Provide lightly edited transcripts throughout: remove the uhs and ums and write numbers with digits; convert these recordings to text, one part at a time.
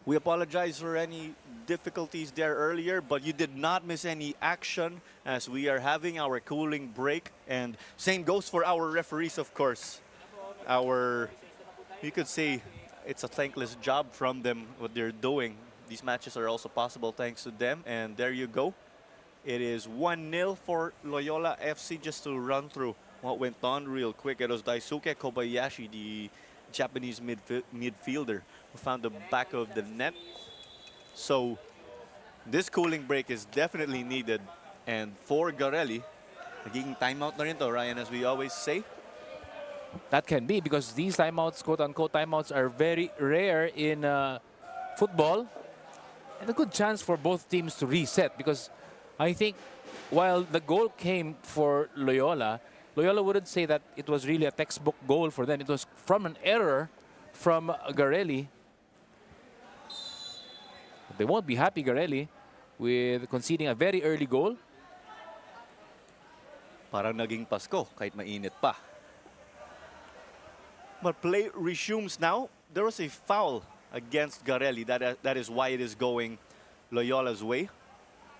We apologize for any difficulties there earlier, but you did not miss any action as we are having our cooling break. And same goes for our referees, of course. You could say it's a thankless job from them, what they're doing. These matches are also possible thanks to them. And there you go. It is 1-0 for Loyola FC. Just to run through what went on real quick. It was Daisuke Kobayashi, the Japanese midfielder, who found the back of the net. So this cooling break is definitely needed. And for Garelli, nagiging timeout na rin to, Ryan, as we always say. That can be because these timeouts, quote-unquote timeouts, are very rare in football. And a good chance for both teams to reset because I think while the goal came for Loyola, Loyola wouldn't say that it was really a textbook goal for them. It was from an error from Garelli. They won't be happy, Garelli, with conceding a very early goal. Parang naging Pasko kahit mainit pa. But play resumes now. There was a foul against Garelli. That is why it is going Loyola's way.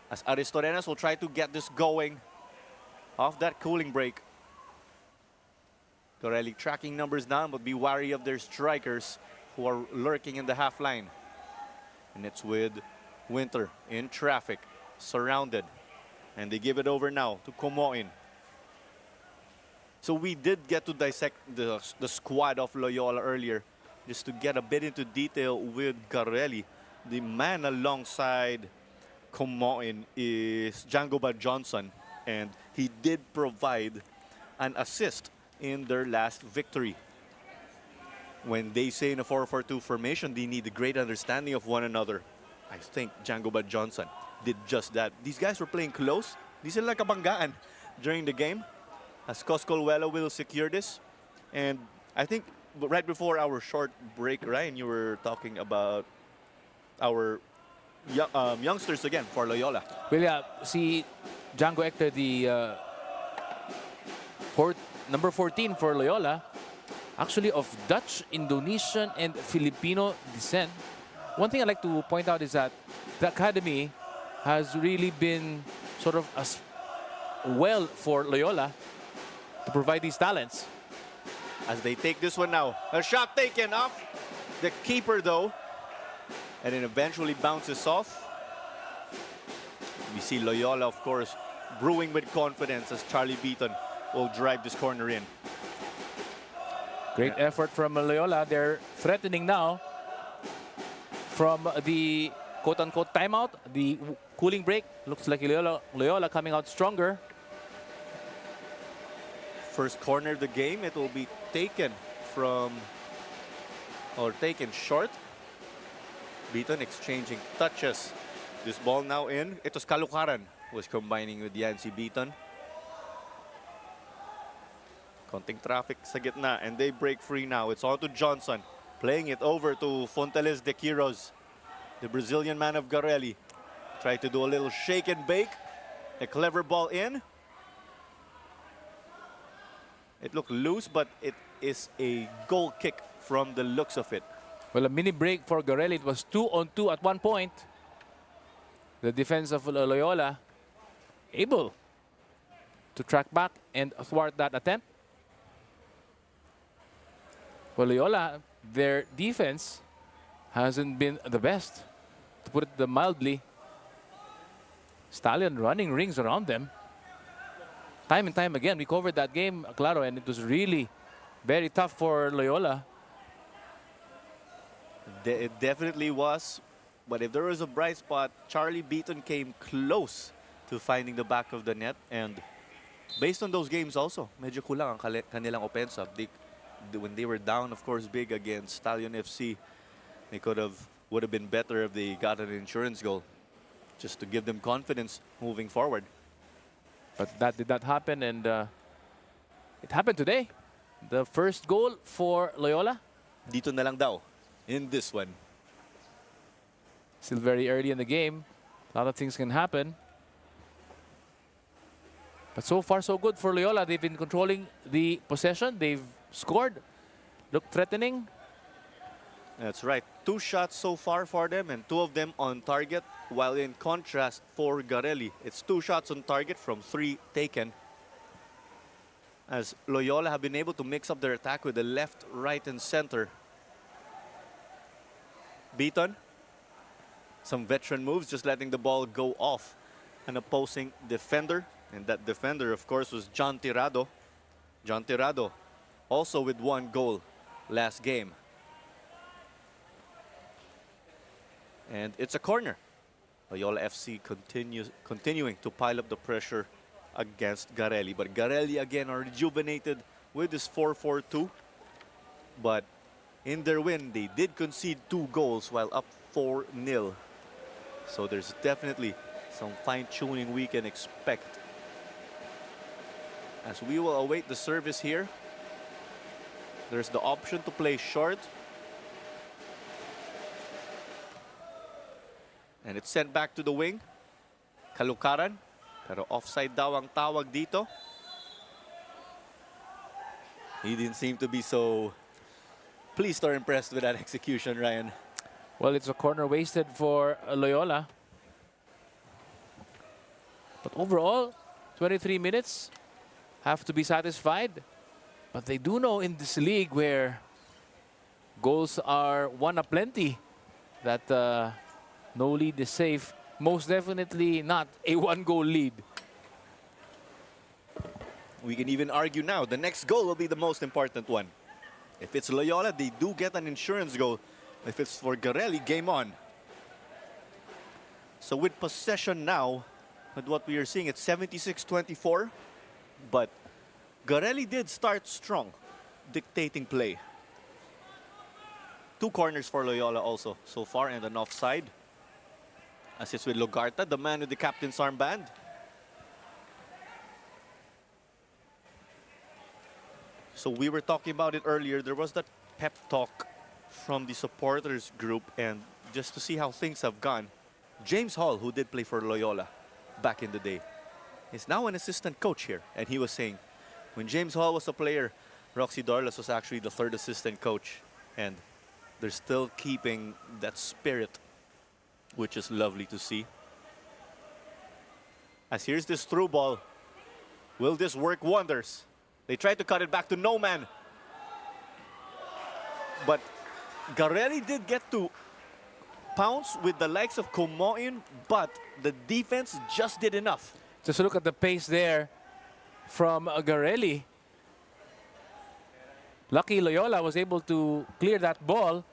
As Aristorenas will try to get this going off that cooling break. Garelli tracking numbers down, but be wary of their strikers who are lurking in the half line. And it's with Winter in traffic, surrounded. And they give it over now to Comoin. So we did get to dissect the squad of Loyola earlier, just to get a bit into detail with Garelli. The man alongside Comoin is Jangoba Johnson, and he did provide an assist in their last victory. When they say in a 4-4-2 formation, they need a great understanding of one another. I think Jangoba Johnson did just that. These guys were playing close. Di sila kabanggaan during the game. As Coscolwello will secure this. And I think right before our short break, Ryan, you were talking about our youngsters again for Loyola. Well, yeah, see Django Hector, the number 14 for Loyola, actually of Dutch, Indonesian, and Filipino descent. One thing I'd like to point out is that the academy has really been sort of as well for Loyola to provide these talents. As they take this one now. A shot taken off the keeper, though. And it eventually bounces off. We see Loyola, of course, brewing with confidence as Charlie Beaton will drive this corner in. Great effort from Loyola. They're threatening now from the quote-unquote timeout, the cooling break. Looks like Loyola coming out stronger. First corner of the game, it will be taken taken short. Beaton exchanging touches. This ball now in. It was Kalukaran who was combining with Yancy Beaton. Konting traffic sa gitna, and they break free now. It's on to Johnson, playing it over to Fonteles de Quiroz, the Brazilian man of Garelli. Tried to do a little shake and bake. A clever ball in. It looked loose, but it is a goal kick from the looks of it. Well, a mini break for Garelli. It was 2-on-2 at one point. The defense of Loyola able to track back and thwart that attempt. Well, Loyola, their defense hasn't been the best, to put it mildly. Stallion running rings around them. Time and time again, we covered that game, Claro, and it was really very tough for Loyola. It definitely was. But if there was a bright spot, Charlie Beaton came close to finding the back of the net. And based on those games also, medyo kulang ang kanilang opensa. When they were down, of course, big against Stallion FC, they would have been better if they got an insurance goal, just to give them confidence moving forward. But that did not happen, and it happened today. The first goal for Loyola. Dito na lang daw in this one. Still very early in the game. A lot of things can happen. But so far, so good for Loyola. They've been controlling the possession. They've scored. Look threatening. That's right. 2 shots so far for them and 2 of them on target. While in contrast for Garelli, it's 2 shots on target from 3 taken. As Loyola have been able to mix up their attack with the left, right, and center. Beaton. Some veteran moves, just letting the ball go off an opposing defender. And that defender, of course, was John Tirado. John Tirado also with 1 goal last game. And it's a corner. Loyola FC continuing to pile up the pressure against Garelli. But Garelli again are rejuvenated with this 4-4-2. But in their win, they did concede 2 goals while up 4-0. So there's definitely some fine-tuning we can expect. As we will await the service here. There's the option to play short. And it's sent back to the wing. Kalukaran. Pero offside daw ang tawag dito. He didn't seem to be so pleased or impressed with that execution, Ryan. Well, it's a corner wasted for Loyola. But overall, 23 minutes, have to be satisfied. But they do know in this league where goals are won aplenty that no lead is safe. Most definitely not a 1-goal lead. We can even argue now the next goal will be the most important one. If it's Loyola, they do get an insurance goal. If it's for Garelli, game on. So with possession now, with what we are seeing, it's 76-24. But Garelli did start strong, dictating play. 2 corners for Loyola also so far and an offside. Assist with Logarta, the man with the captain's armband. So we were talking about it earlier. There was that pep talk from the supporters group, and just to see how things have gone, James Hall, who did play for Loyola back in the day, is now an assistant coach here. And he was saying, when James Hall was a player, Roxy Dorlas was actually the 3rd assistant coach. And they're still keeping that spirit, which is lovely to see. As here's this through ball. Will this work wonders? They tried to cut it back to no man. But Garelli did get to pounce with the likes of Comoin, but the defense just did enough. Just look at the pace there from Garelli. Lucky Loyola was able to clear that ball.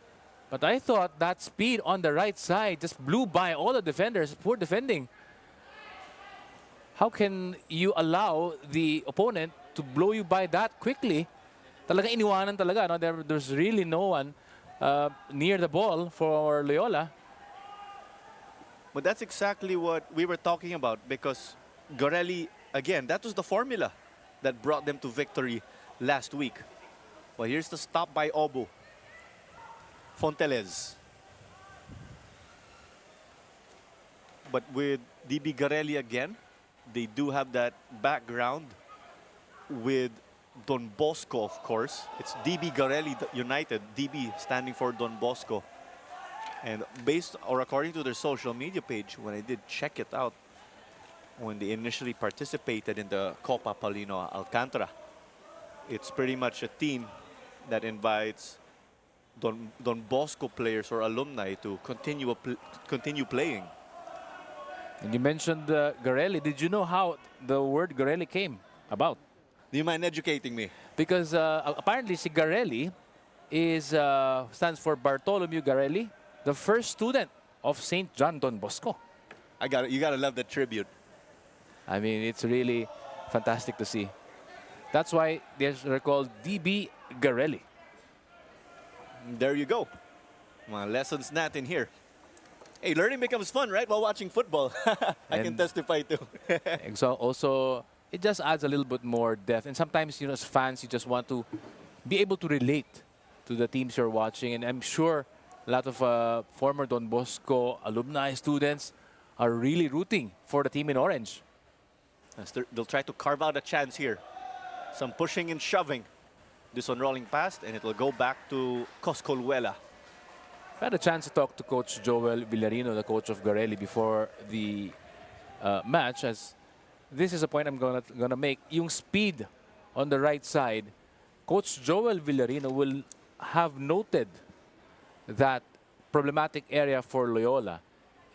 But I thought that speed on the right side just blew by all the defenders. Poor defending. How can you allow the opponent to blow you by that quickly? Talaga iniwanan talaga. No? There's really no one near the ball for Loyola. But that's exactly what we were talking about, because Garelli, again, that was the formula that brought them to victory last week. Well, here's the stop by Obu. Fonteles. But with DB Garelli again, they do have that background with Don Bosco, of course. It's DB Garelli United, DB standing for Don Bosco. And based or according to their social media page, when I did check it out, when they initially participated in the Copa Paulino Alcantara, it's pretty much a team that invites Don Bosco players or alumni to continue playing. And you mentioned Garelli. Did you know how the word Garelli came about? Do you mind educating me? Because apparently si Garelli stands for Bartholomew Garelli, the first student of St. John Don Bosco. You gotta love that tribute. I mean, it's really fantastic to see. That's why they're called DB Garelli. There you go. Mga lessons natin here. Hey, learning becomes fun, right? While watching football. I can testify too. And so also, it just adds a little bit more depth. And sometimes, you know, as fans, you just want to be able to relate to the teams you're watching. And I'm sure a lot of former Don Bosco alumni students are really rooting for the team in orange. They'll try to carve out a chance here. Some pushing and shoving. This one rolling past, and it will go back to Coscolwela. I had a chance to talk to Coach Joel Villarino, the coach of Garelli, before the match. As this is a point I'm gonna make. Yung speed on the right side, Coach Joel Villarino will have noted that problematic area for Loyola.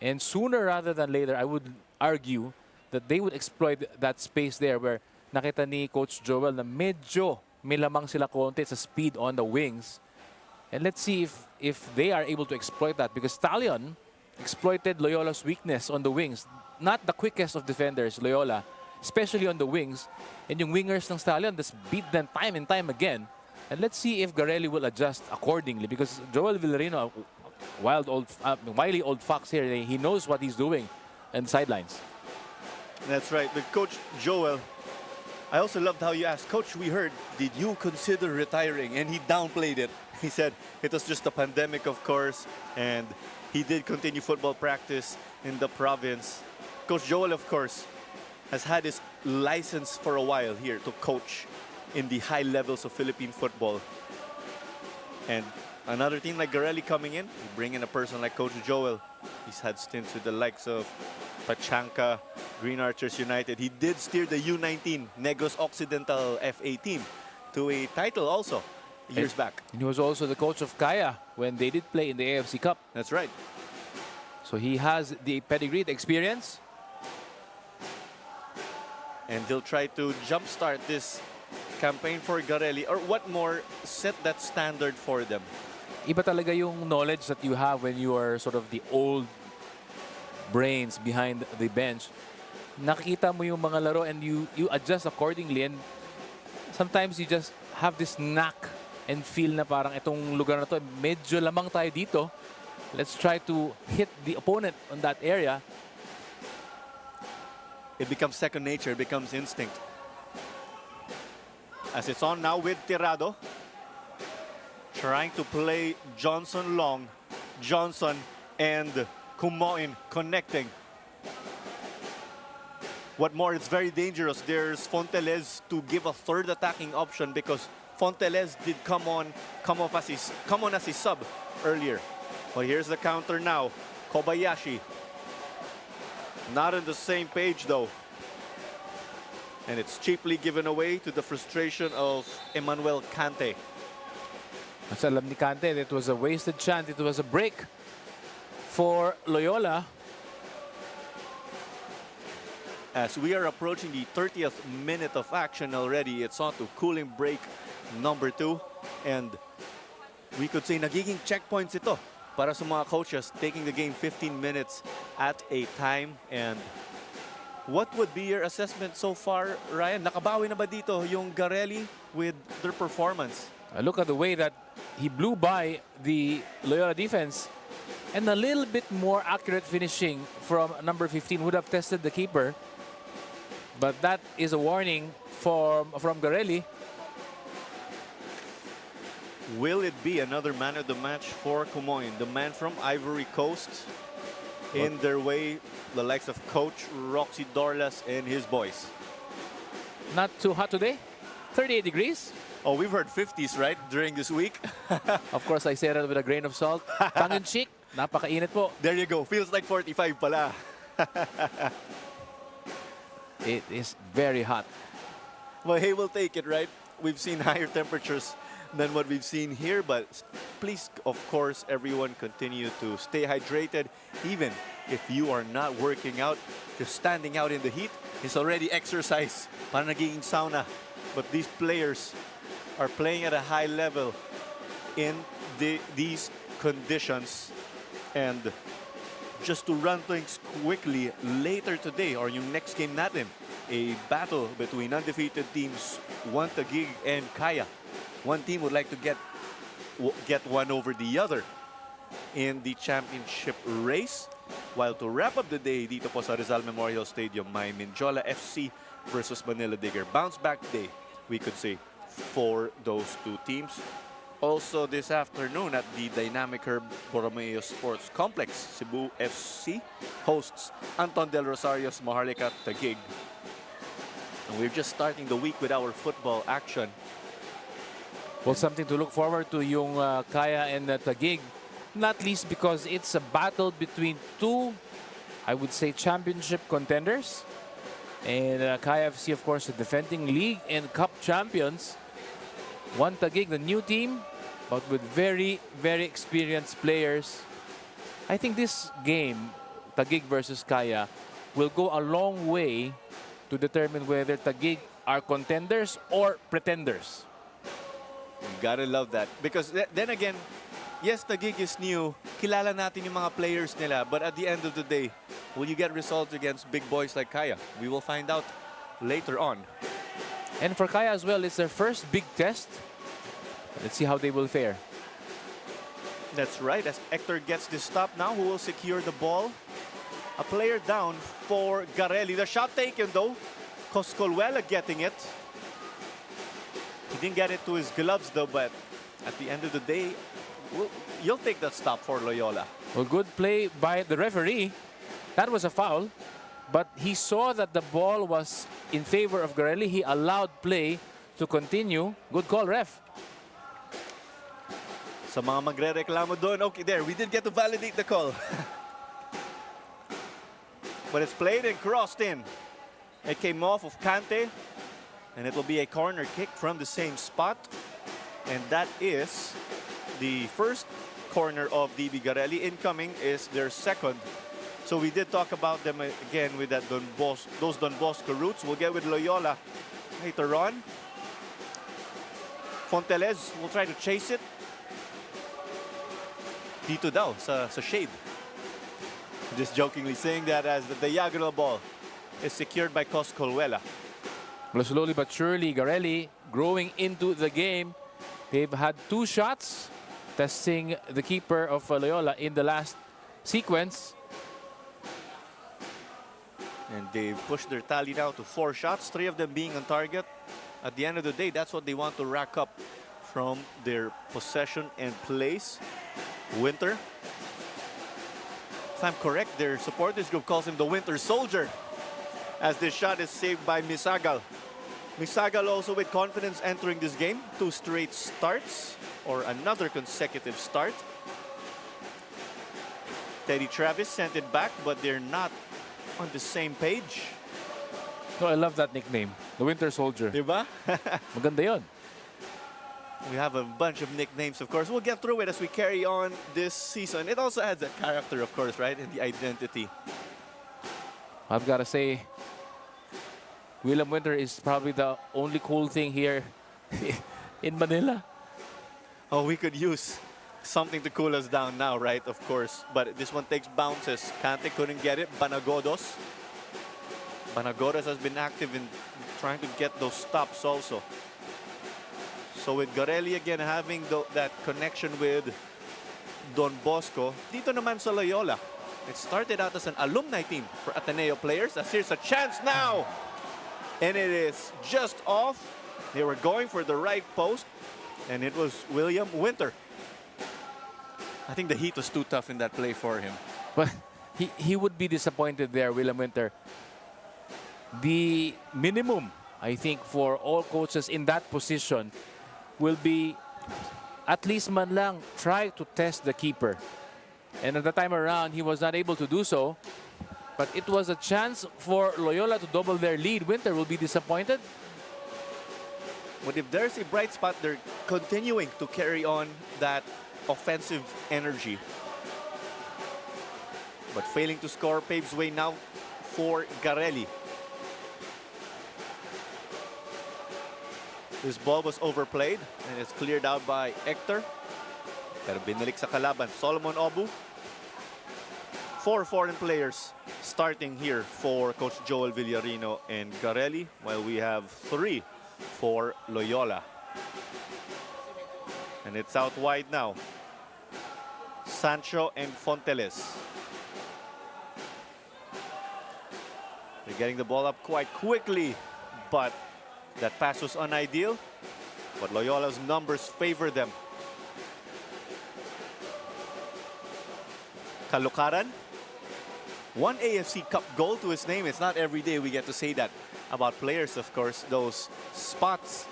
And sooner rather than later, I would argue that they would exploit that space there where nakita ni Coach Joel na medyo may lamang sila konti sa speed on the wings. And let's see if they are able to exploit that, because Stallion exploited Loyola's weakness on the wings. Not the quickest of defenders, Loyola, especially on the wings. And yung wingers ng Stallion just beat them time and time again. And let's see if Garelli will adjust accordingly, because Joel Villarino, wily old fox here, he knows what he's doing on the sidelines. That's right. But Coach Joel, I also loved how you asked, Coach, we heard, did you consider retiring? And he downplayed it. He said it was just a pandemic, of course, and he did continue football practice in the province. Coach Joel, of course, has had his license for a while here to coach in the high levels of Philippine football. And another team like Garelli coming in, you bring in a person like Coach Joel. He's had stints with the likes of Pachanka, Green Archers United. He did steer the U19 Negros Occidental FA team to a title also years back. And he was also the coach of Kaya when they did play in the AFC Cup. That's right. So he has the pedigree, the experience. And he'll try to jumpstart this campaign for Garelli, or what more, set that standard for them. Iba talaga yung knowledge that you have when you are sort of the old brains behind the bench. Nakikita mo yung mga laro and you adjust accordingly, and sometimes you just have this knack and feel na parang itong lugar na to, medyo lamang tayo dito. Let's try to hit the opponent on that area. It becomes second nature, it becomes instinct. As it's on now with Tirado. Trying to play Johnson long. Johnson and Kumoin connecting. What more, it's very dangerous. There's Fonteles to give a third attacking option, because Fonteles did come on as his sub earlier. But here's the counter now. Kobayashi. Not on the same page though. And it's cheaply given away to the frustration of Emmanuel Kante. Mas alam ni Kante, it was a wasted chance. It was a break for Loyola. As we are approaching the 30th minute of action already, it's on to cooling break number 2. And we could say nagiging checkpoints ito para sa mga coaches, taking the game 15 minutes at a time. And what would be your assessment so far, Ryan? Nakabawi na ba dito yung Garelli with their performance? Look at the way that he blew by the Loyola defense, and a little bit more accurate finishing from number 15 would have tested the keeper. But that is a warning from Garelli. Will it be another man of the match for Kumoin, the man from Ivory Coast? In their way, the likes of Coach Roxy Dorlas and his boys. Not too hot today. 38 degrees. Oh, we've heard 50s, right, during this week? Of course, I say that with a grain of salt. Tongue-in-cheek, napakainit po. There you go. Feels like 45 pala. It is very hot. Well, hey, we'll take it, right? We've seen higher temperatures than what we've seen here, but please, of course, everyone continue to stay hydrated. Even if you are not working out, just standing out in the heat is already exercise. Parang nagiging sauna. But these players are playing at a high level in these conditions. And just to run things quickly, later today, or yung next game natin, a battle between undefeated teams, Taguig and Kaya. One team would like to get one over the other in the championship race. While to wrap up the day dito po sa Rizal Memorial Stadium, may Mindiola FC versus Manila Digger. Bounce back day, we could say, for those two teams. Also this afternoon at the Dynamic Herb Borromeo Sports Complex, Cebu FC hosts Anton Del Rosario's Maharlika Taguig. And we're just starting the week with our football action. Well, something to look forward to yung Kaya and Taguig. not least because it's a battle between two, I would say, championship contenders. And KFC, of course, the defending league and cup champions. One Taguig, the new team, but with very, very experienced players. I think this game, Taguig versus Kaya, will go a long way to determine whether Taguig are contenders or pretenders. You gotta love that. Because then again, yes, Taguig is new. Kilala natin yung mga players nila. But at the end of the day, will you get results against big boys like Kaya? We will find out later on. And for Kaya as well, it's their first big test. Let's see how they will fare. That's right. As Hector gets this stop now, who will secure the ball? A player down for Garelli. The shot taken though. Coscolwella getting it. He didn't get it to his gloves though, but at the end of the day, you'll take that stop for Loyola. Well, good play by the referee. That was a foul, but he saw that the ball was in favor of Garelli. He allowed play to continue. Good call, ref. Sa mga magre-reklamo doon, okay, there, we did get to validate the call. But it's played and crossed in. It came off of Kante, and it will be a corner kick from the same spot. And that is the first corner of DB Garelli. Incoming is their second. So we did talk about them again with that those Don Bosco roots. We'll get with Loyola later on. Fonteles will try to chase it. Dito daw sa shade. Just jokingly saying that as the diagonal ball is secured by Coscolwella. Well, slowly but surely, Garelli growing into the game. They've had 2 shots testing the keeper of Loyola in the last sequence. And they've pushed their tally now to 4 shots, 3 of them being on target. At the end of the day, that's what they want to rack up from their possession and plays. Winter. If I'm correct, their supporters group calls him the Winter Soldier, as this shot is saved by Misagal. Misagal also with confidence entering this game. 2 straight starts, or another consecutive start. Teddy Travis sent it back, but they're not on the same page. Oh, I love that nickname, the Winter Soldier. Diba? Maganda yun. We have a bunch of nicknames, of course. We'll get through it as we carry on this season. It also adds a character, of course, right? And the identity. I've got to say, William Winter is probably the only cool thing here in Manila. Oh, we could use something to cool us down now, right? Of course. But this one takes bounces. Kante couldn't get it. Banagodos. Banagodos has been active in trying to get those stops also. So with Garelli again having that connection with Don Bosco, dito naman sa Loyola, it started out as an alumni team for Ateneo players. As here's a chance now. And it is just off. They were going for the right post, and it was William Winter. I think the heat was too tough in that play for him. But he would be disappointed there, William Winter. The minimum, I think, for all coaches in that position will be at least man lang try to test the keeper. And at the time around, he was not able to do so. But it was a chance for Loyola to double their lead. Winter will be disappointed. But if there's a bright spot, they're continuing to carry on that offensive energy. But failing to score paves way now for Garelli. This ball was overplayed and it's cleared out by Hector. Pero binalik sa kalaban, Solomon Obu. 4 foreign players starting here for Coach Joel Villarino and Garelli, while we have 3 for Loyola. And it's out wide now. Sancho and Fonteles. They're getting the ball up quite quickly, but that pass was unideal. But Loyola's numbers favor them. Kalukaran. 1 AFC Cup goal to his name. It's not every day we get to say that about players, of course. Those spots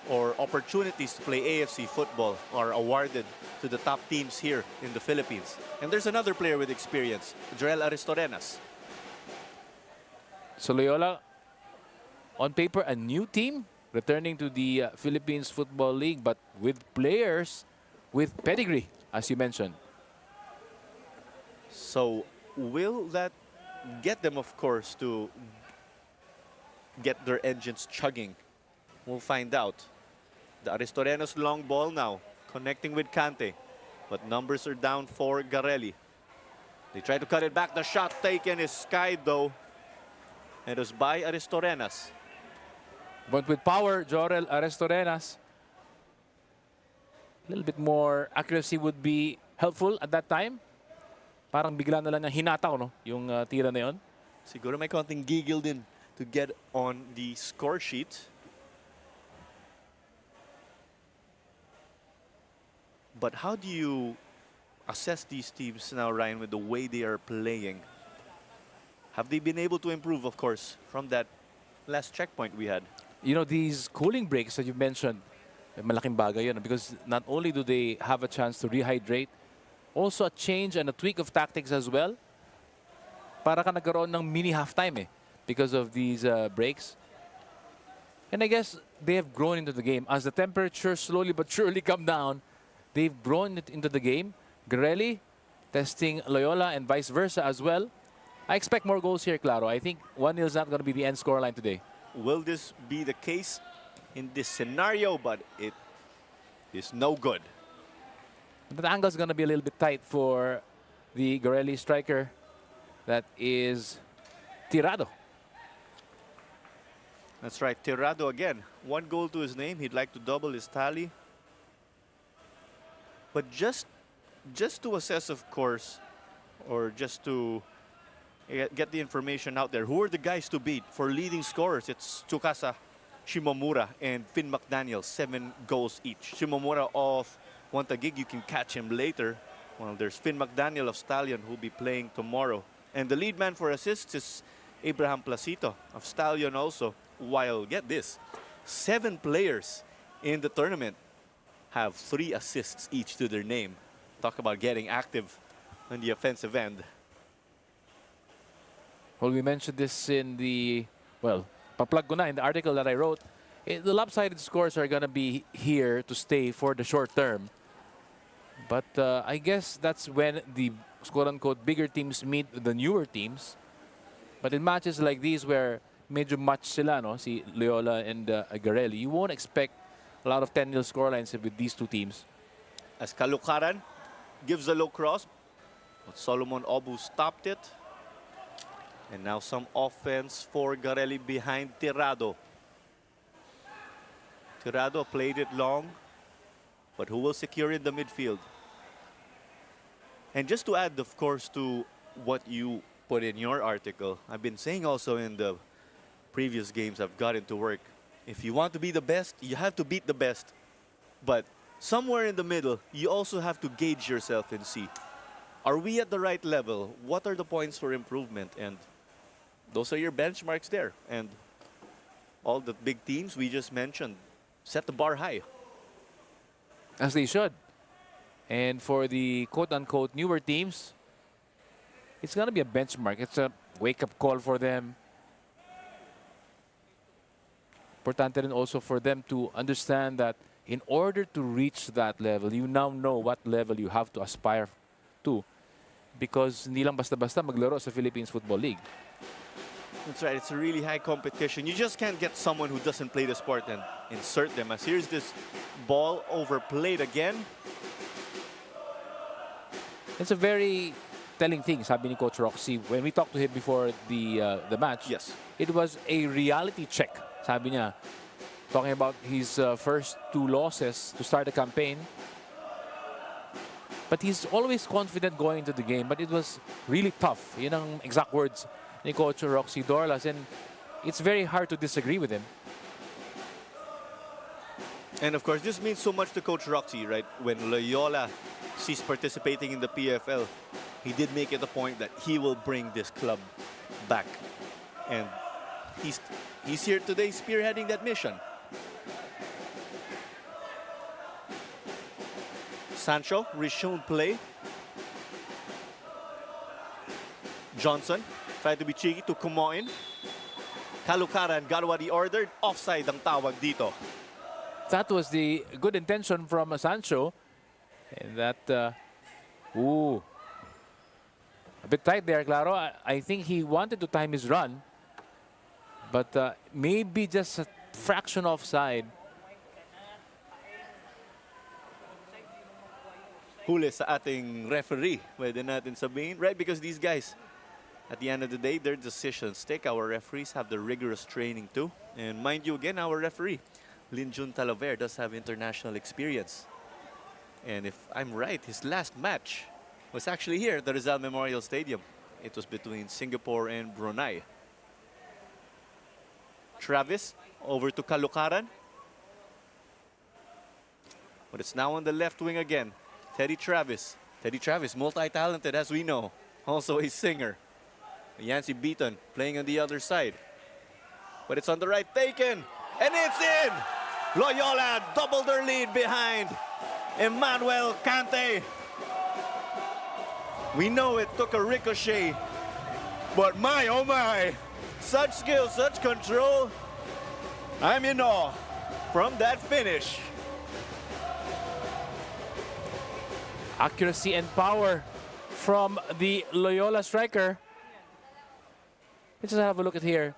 or opportunities to play AFC football are awarded to the top teams here in the Philippines. And there's another player with experience, Joel Aristorenas. So Loyola, on paper, a new team returning to the Philippines Football League, but with players with pedigree, as you mentioned. So will that get them, of course, to get their engines chugging? We'll find out. The Aristorenas long ball now, connecting with Kante. But numbers are down for Garelli. They try to cut it back. The shot taken is skied, though. It was by Aristorenas. But with power, Jorel Aristorenas, a little bit more accuracy would be helpful at that time. Parang bigla na lang niyang hinataw, no? Yung tira na yun. Siguro may konting giggle din to get on the score sheet. But how do you assess these teams now, Ryan, with the way they are playing? Have they been able to improve, of course, from that last checkpoint we had? You know, these cooling breaks that you mentioned, malaking bagay yun, because not only do they have a chance to rehydrate, also a change and a tweak of tactics as well. Para ka nagkaroon ng mini halftime because of these breaks. And I guess they have grown into the game. As the temperature slowly but surely come down, they've grown into the game. Garelli testing Loyola and vice versa as well. I expect more goals here, Claro. I think 1-0 is not going to be the end scoreline today. Will this be the case in this scenario? But it is no good. The angle is going to be a little bit tight for the Garelli striker. That is Tirado. That's right, Tirado again. 1 goal to his name. He'd like to double his tally. But just to assess, of course, or just to get the information out there, who are the guys to beat for leading scorers? It's Tsukasa Shimomura and Finn McDaniel, 7 goals each. Shimomura of Wantagig, you can catch him later. Well, there's Finn McDaniel of Stallion, who'll be playing tomorrow. And the lead man for assists is Abraham Placito of Stallion also. While, get this, 7 players in the tournament have 3 assists each to their name. Talk about getting active on the offensive end. Well, we mentioned this in the, well, paplug ko na in the article that I wrote. The lopsided scores are going to be here to stay for the short term. But I guess that's when the quote-unquote bigger teams meet the newer teams. But in matches like these where medyo match sila, no, si Lyola and Garelli, you won't expect a lot of 10-0 scorelines with these two teams. As Kalukaran gives a low cross, but Solomon Obu stopped it. And now some offense for Garelli behind Tirado. Tirado played it long, but who will secure in the midfield? And just to add, of course, to what you put in your article, I've been saying also in the previous games I've gotten to work, if you want to be the best, you have to beat the best. But somewhere in the middle, you also have to gauge yourself and see, are we at the right level? What are the points for improvement? And those are your benchmarks there. And all the big teams we just mentioned set the bar high. As they should. And for the quote-unquote newer teams, it's going to be a benchmark. It's a wake-up call for them. Importante rin also for them to understand that in order to reach that level, you now know what level you have to aspire to. Because hindi lang basta-basta maglaro sa Philippines Football League. That's right, it's a really high competition. You just can't get someone who doesn't play the sport and insert them. As here's this ball overplayed again. It's a very telling thing, sabi ni Coach Roxy. When we talked to him before the match, Yes, it was a reality check, sabi niya. Talking about his first 2 losses to start the campaign. But he's always confident going into the game. But it was really tough. Yun ang exact words ni Coach Roxy Dorlas. And it's very hard to disagree with him. and of course this means so much to Coach Roxy, right? When Loyola ceased participating in the PFL, he did make it a point that he will bring this club back. And he's here today spearheading that mission. Sancho resumed play. Johnson tried to be cheeky to Kumoin. Kalukaran got what he ordered. Offside ang tawag dito. That was the good intention from Sancho. And that, ooh, a bit tight there, Claro. I think he wanted to time his run. But maybe just a fraction offside. Huli sa ating referee. Pwede natin sabihin. Right, because these guys, at the end of the day, their decisions take. Our referees have the rigorous training too. And mind you, again, our referee, Linjun Talaver, does have international experience. And if I'm right, his last match was actually here at the Rizal Memorial Stadium. It was between Singapore and Brunei. Travis over to Kalukaran. But it's now on the left wing again. Teddy Travis. Teddy Travis, multi-talented as we know. Also a singer. Yancy Beaton playing on the other side. But it's on the right, taken. And it's in! Loyola doubled their lead behind Emmanuel Kante. We know it took a ricochet. But my, oh my. Such skill, such control. I'm in awe from that finish. Accuracy and power from the Loyola striker. Let's just have a look at here.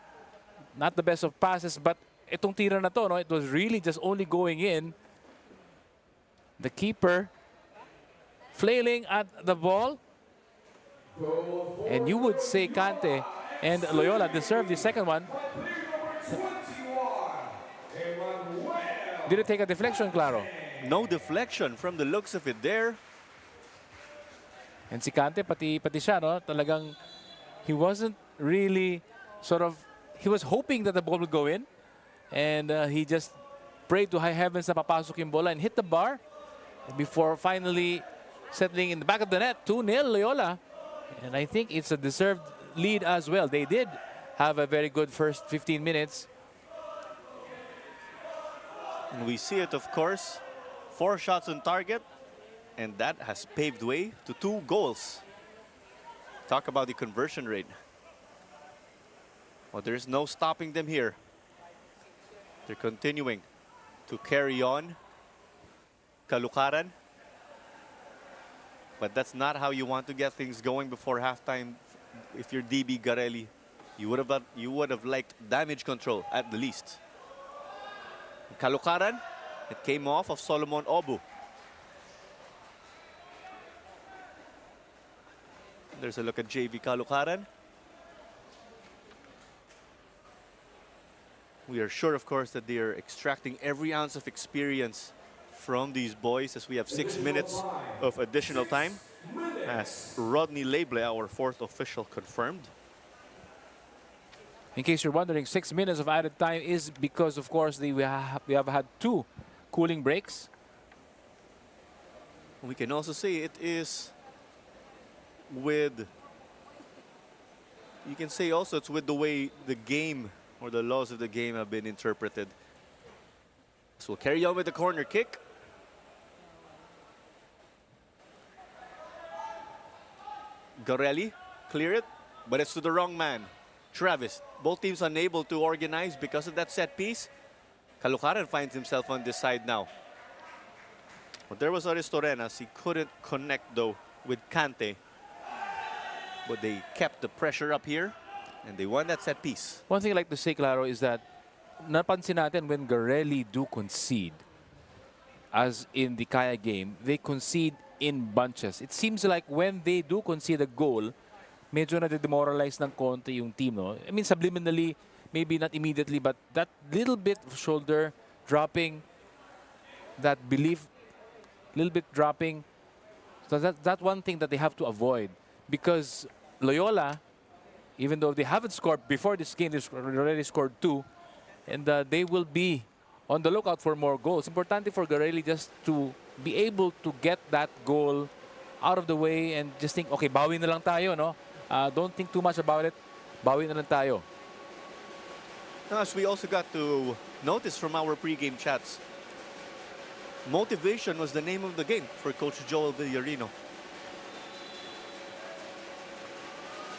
Not the best of passes, but itong tira na to, no, it was really just only going in. The keeper flailing at the ball. And you would say Kante and Loyola deserve the second one. Did it take a deflection, Claro? No deflection from the looks of it there. And si Kante, pati siya, no? Talagang he wasn't really he was hoping that the ball would go in. And he just prayed to high heavens na papasok yung bola and hit the bar before finally settling in the back of the net. 2-0 Loyola. And I think it's a deserved lead as well. They did have a very good first 15 minutes. And we see it, of course. 4 shots on target. And that has paved way to 2 goals. Talk about the conversion rate. Well, there's no stopping them here. They're continuing to carry on. Kalukaran. But that's not how you want to get things going before halftime. If you're DB Garelli, you would have liked damage control at the least. Kalukaran, it came off of Solomon Obu. There's a look at JV Kalukaran. We are sure, of course, that they are extracting every ounce of experience from these boys as we have 6 minutes of additional time. As Rodney Lable, our 4th official, confirmed. In case you're wondering, 6 minutes of added time is because, of course, we have had 2 cooling breaks. We can also say it is with, you can say also it's with the way the game or the laws of the game have been interpreted. So we'll carry on with the corner kick. Garelli, clear it, but it's to the wrong man. Travis, both teams unable to organize because of that set piece. Kalukaran finds himself on this side now. But there was Aristorenas. He couldn't connect though with Kante. But they kept the pressure up here and they won that set piece. One thing I like to say, Claro, is that napansin natin when Garelli do concede, as in the Kaya game, they concede in bunches. It seems like when they do concede a goal, medyo na-demoralize ng konti yung team, no? I mean, subliminally, maybe not immediately, but that little bit of shoulder dropping, that belief, little bit dropping, so that's one thing that they have to avoid. Because Loyola, even though they haven't scored before this game, they've already scored 2, and they will be on the lookout for more goals. Importante for Garelli just to be able to get that goal out of the way and just think, okay, bawi na lang tayo, no? Don't think too much about it. Bawi na lang tayo. As we also got to notice from our pre-game chats, Motivation was the name of the game for Coach Joel Villarino.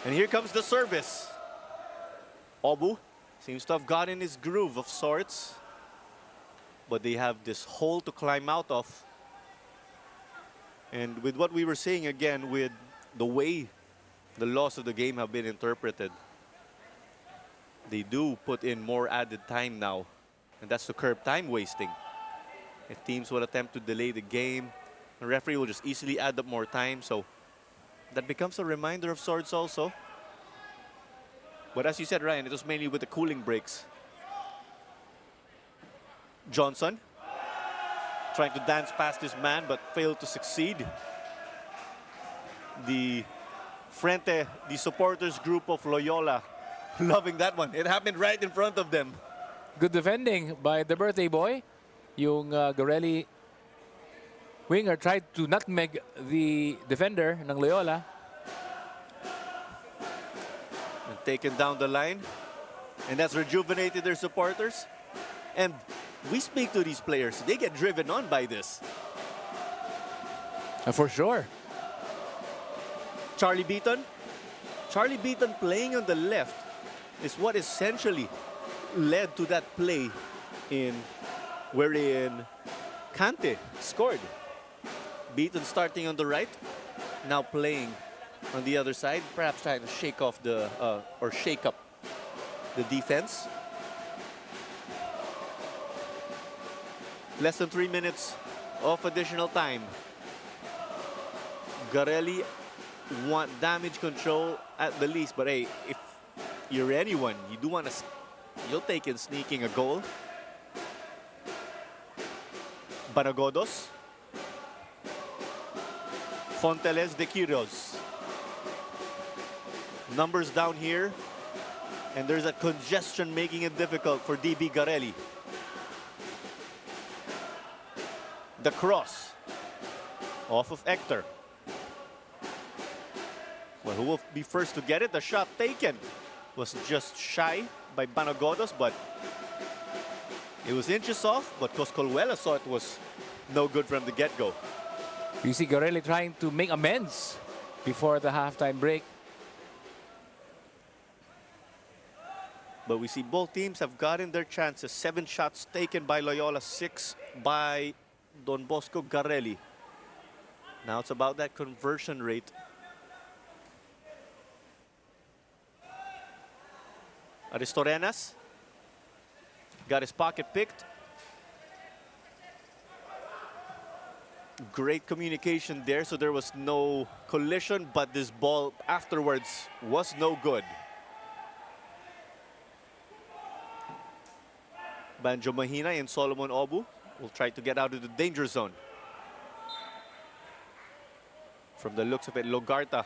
And here comes the service. Obu seems to have gotten his groove of sorts, but they have this hole to climb out of. And with what we were saying again, with the way the laws of the game have been interpreted, they do put in more added time now, and that's to curb time wasting. If teams will attempt to delay the game, the referee will just easily add up more time, so that becomes a reminder of sorts also. But as you said, Ryan, it was mainly with the cooling breaks. Johnson trying to dance past his man, but failed to succeed. The Frente, the supporters group of Loyola, loving that one. It happened right in front of them. Good defending by the birthday boy. Yung Garelli winger tried to nutmeg the defender ng Loyola. And taken down the line. And that's rejuvenated their supporters. And we speak to these players. They get driven on by this. For sure. Charlie Beaton. Charlie Beaton playing on the left is what essentially led to that play wherein Kante scored. Beaton starting on the right, now playing on the other side, perhaps trying to shake off or shake up the defense. Less than 3 minutes of additional time. Garelli want damage control at the least, but hey, if you're anyone, you do want to, you'll take in sneaking a goal. Banagodos. Fonteles de Quiros. Numbers down here, and there's a congestion making it difficult for DB Garelli. The cross off of Hector. Well, who will be first to get it? The shot taken was just shy by Banagodos, but it was inches off, but Coscolwela saw it was no good from the get-go. You see Garelli trying to make amends before the halftime break. But we see both teams have gotten their chances. 7 shots taken by Loyola, 6 by Don Bosco Garelli. Now it's about that conversion rate. Aristorenas got his pocket picked. Great communication there, so there was no collision, but this ball afterwards was no good. Banjo Mahina and Solomon Obu will try to get out of the danger zone. From the looks of it, Logarta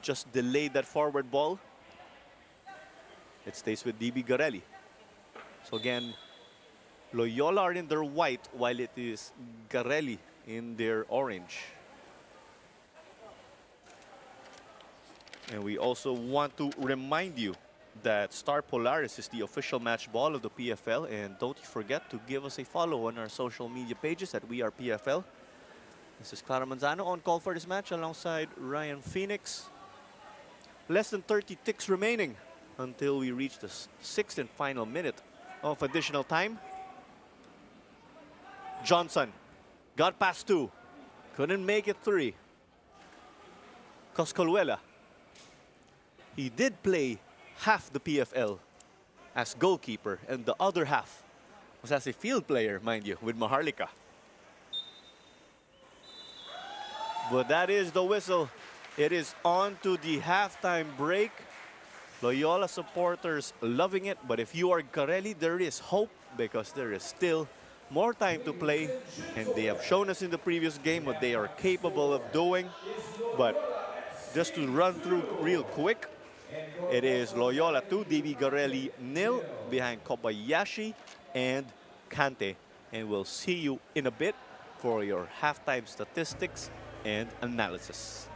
just delayed that forward ball. It stays with DB Garelli. So again, Loyola are in their white, while it is Garelli in their orange. And we also want to remind you that Star Polaris is the official match ball of the PFL. And don't forget to give us a follow on our social media pages at We Are PFL. This is Clara Manzano on call for this match alongside Ryan Phoenix. Less than 30 ticks remaining until we reach the 6th and final minute of additional time. Johnson got past 2, couldn't make it 3. Coscolwela, he did play half the PFL as goalkeeper, and the other half was as a field player, mind you, with Maharlika. But that is the whistle. It is on to the halftime break. Loyola supporters loving it, but if you are Garelli, there is hope because there is still more time to play, and they have shown us in the previous game what they are capable of doing. But just to run through real quick, it is Loyola 2, DB Garelli 0, behind Kobayashi and Kante. And we'll see you in a bit for your halftime statistics and analysis.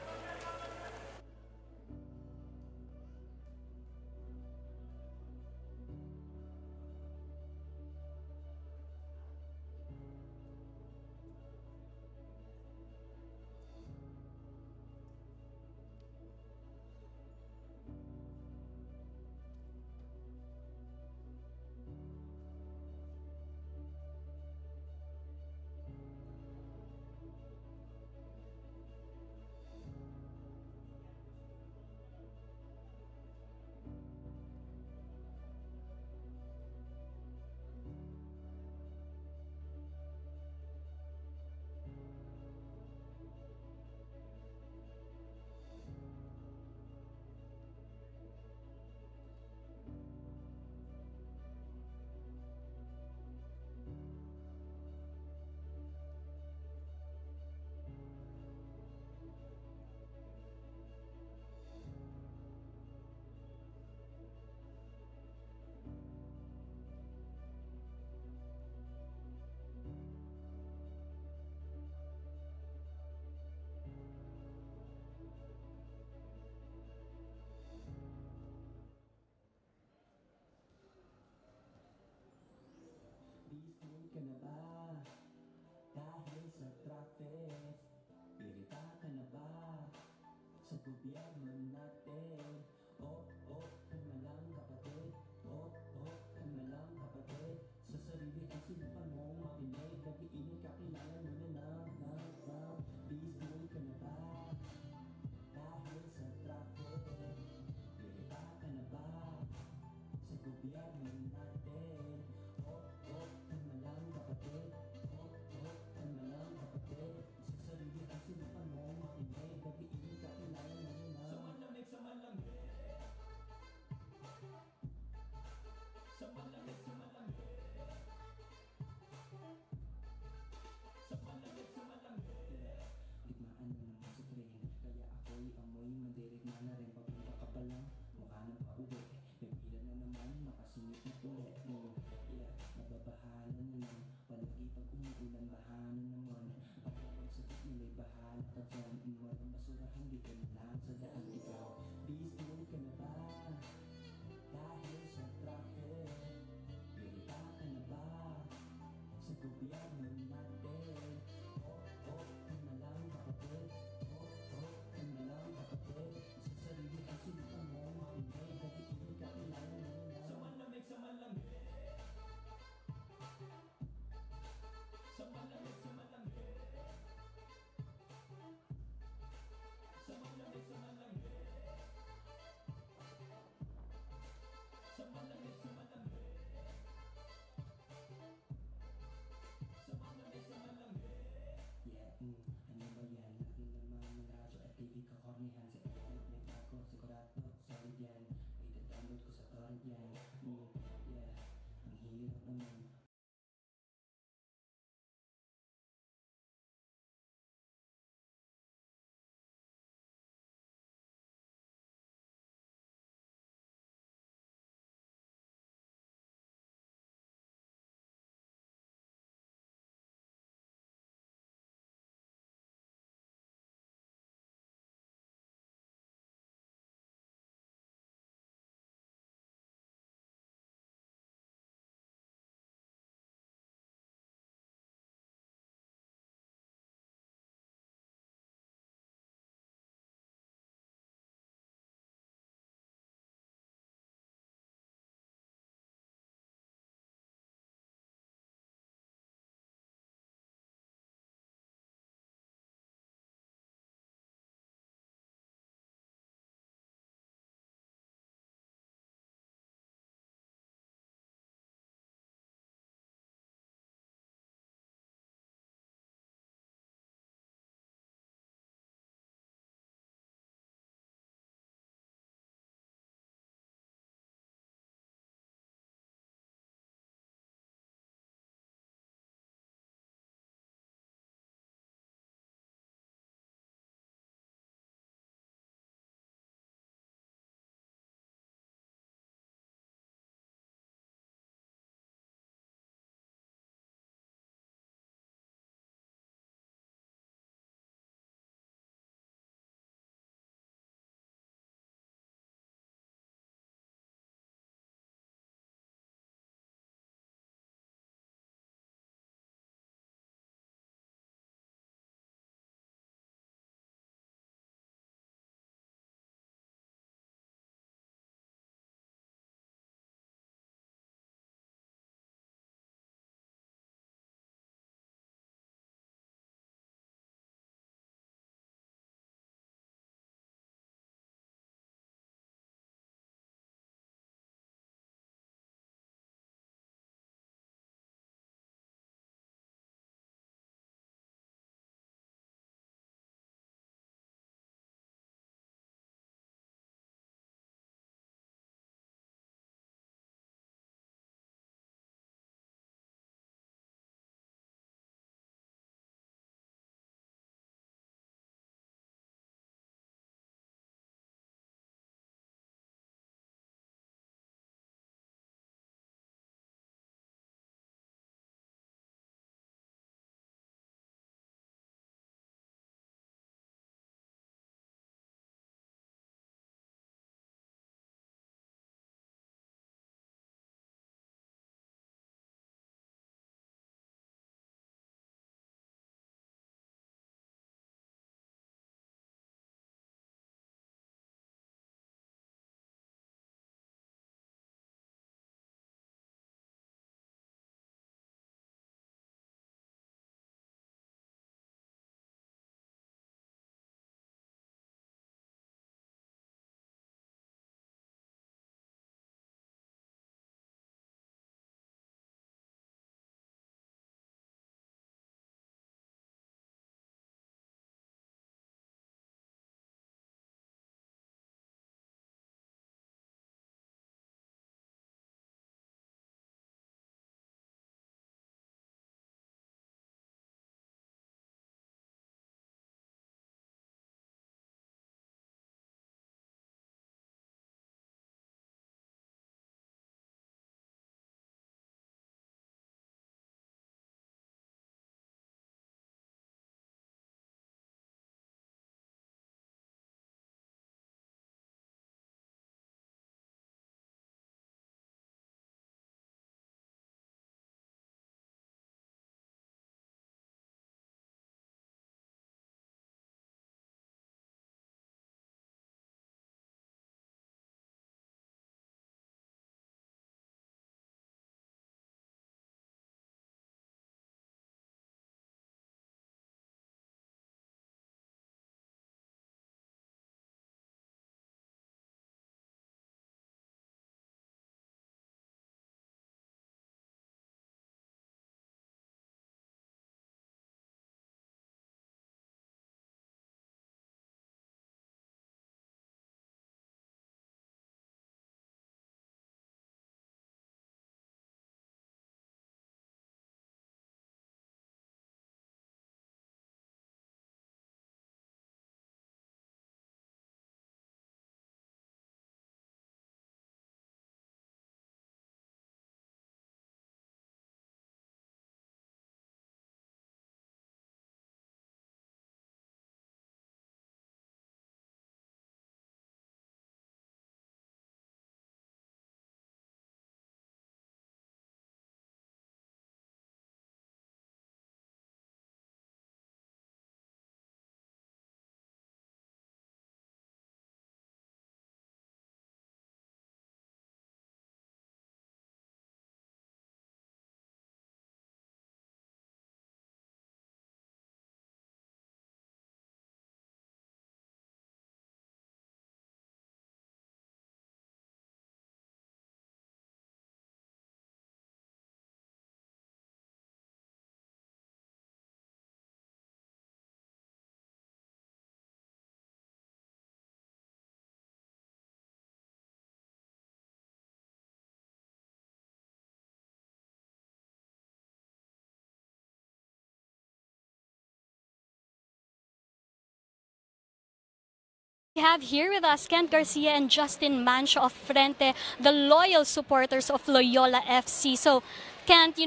We have here with us Kent Garcia and Justin Mancho of Frente, the loyal supporters of Loyola FC. So, Kent,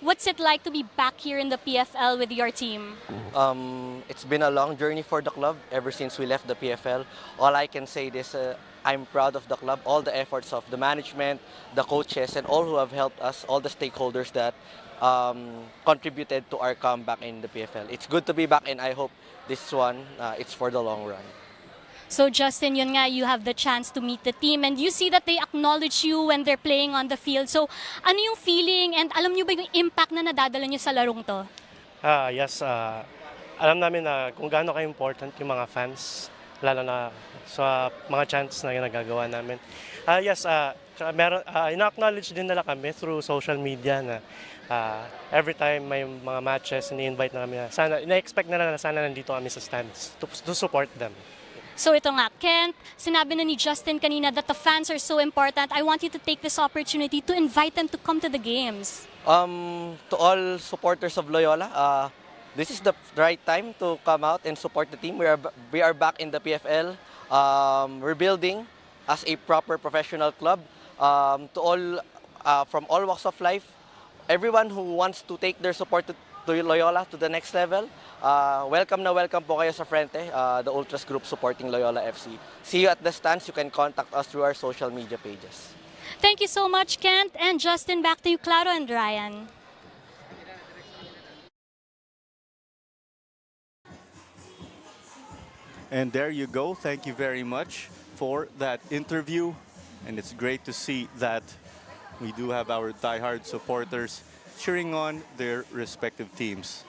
what's it like to be back here in the PFL with your team? It's been a long journey for the club ever since we left the PFL. All I can say is I'm proud of the club, all the efforts of the management, the coaches, and all who have helped us, all the stakeholders that contributed to our comeback in the PFL. It's good to be back, and I hope this one it's for the long run. So, Justin, yun nga, you have the chance to meet the team and you see that they acknowledge you when they're playing on the field. So, ano yung feeling and alam nyo ba yung impact na nadadala nyo sa larong to? Yes, alam namin na kung gaano ka-important yung mga fans, lalo na sa mga chants na ginagagawa namin. Yes, ina-acknowledge din nila kami through social media na every time may mga matches, ini-invite na kami na sana, ina-expect na sana nandito kami sa stands to support them. So ito nga, Kent, sinabi na ni Justin kanina that the fans are so important. I want you to take this opportunity to invite them to come to the games. To all supporters of Loyola, this is the right time to come out and support the team. We are back in the PFL. We're building as a proper professional club. To all from all walks of life, everyone who wants to take their support to Loyola to the next level, welcome na welcome po kayo sa Frente, the Ultras group supporting Loyola FC. See you at the stands. You can contact us through our social media pages. Thank you so much, Kent. And Justin, back to you, Claro and Ryan. And there you go. Thank you very much for that interview. And it's great to see that we do have our diehard supporters cheering on their respective teams.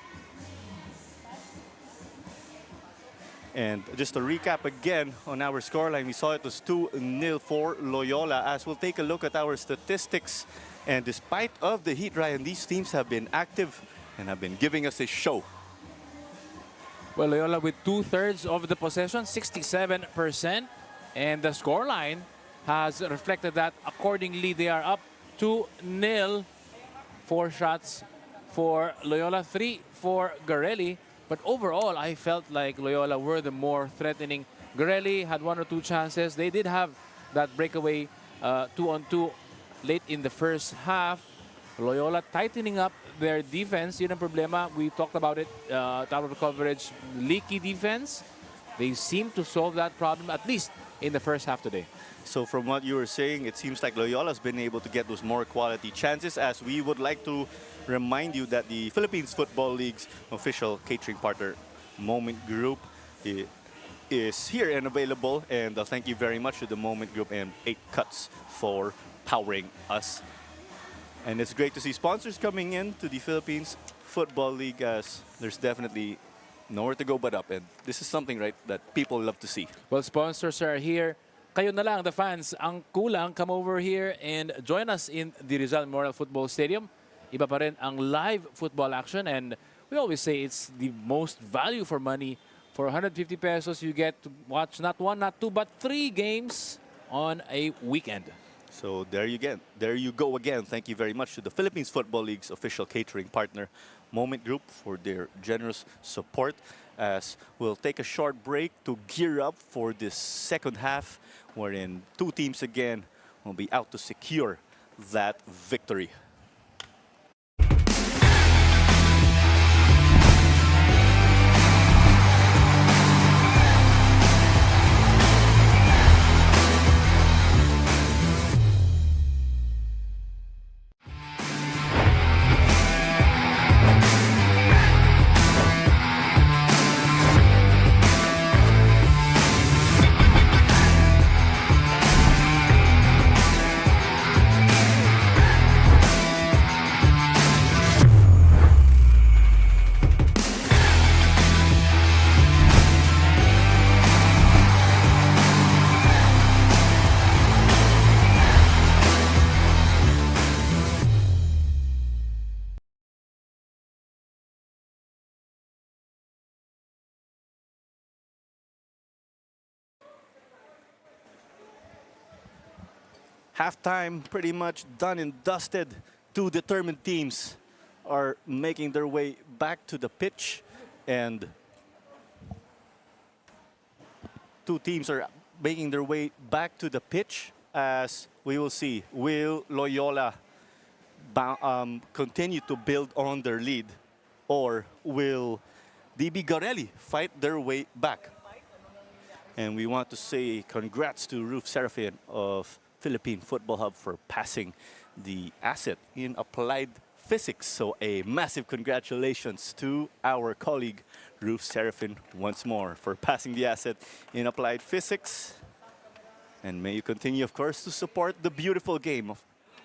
And just to recap again on our scoreline, we saw it was 2-0 for Loyola. As we'll take a look at our statistics. And despite of the heat, Ryan, these teams have been active and have been giving us a show. Well, Loyola with 2/3 of the possession, 67%. And the scoreline has reflected that accordingly. They are up 2-0. 4 shots for Loyola, 3 for Garelli. But overall, I felt like Loyola were the more threatening. Garelli had 1 or 2 chances. They did have that breakaway 2-on-2 late in the first half. Loyola tightening up their defense. Yun ang problema. We talked about it. Tower coverage, leaky defense. They seem to solve that problem, at least in the first half today. So from what you were saying, it seems like Loyola's been able to get those more quality chances, as we would like to remind you that the Philippines Football League's official catering partner, Moment Group, is here and available. And thank you very much to the Moment Group and 8 Cuts for powering us. And it's great to see sponsors coming in to the Philippines Football League, as there's definitely nowhere to go but up. And this is something, right, that people love to see. Well, sponsors are here. Kayo na lang, the fans, ang kulang, come over here and join us in the Rizal Memorial Football Stadium. Iba pa rin ang live football action, and we always say it's the most value for money. For 150 pesos, you get to watch not 1, not 2, but 3 games on a weekend. So there you go again. Thank you very much to the Philippines Football League's official catering partner, Moment Group, for their generous support. As we'll take a short break to gear up for this second half, wherein 2 teams again will be out to secure that victory. Halftime pretty much done and dusted. 2 determined teams are making their way back to the pitch, and two teams are making their way back to the pitch, as we will see. Will Loyola continue to build on their lead, or will DB Garelli fight their way back? And we want to say congrats to Roof Serafin of Philippine Football Hub for passing the asset in applied physics. So a massive congratulations to our colleague Roof Serafin once more for passing the asset in applied physics. And may you continue, of course, to support the beautiful game.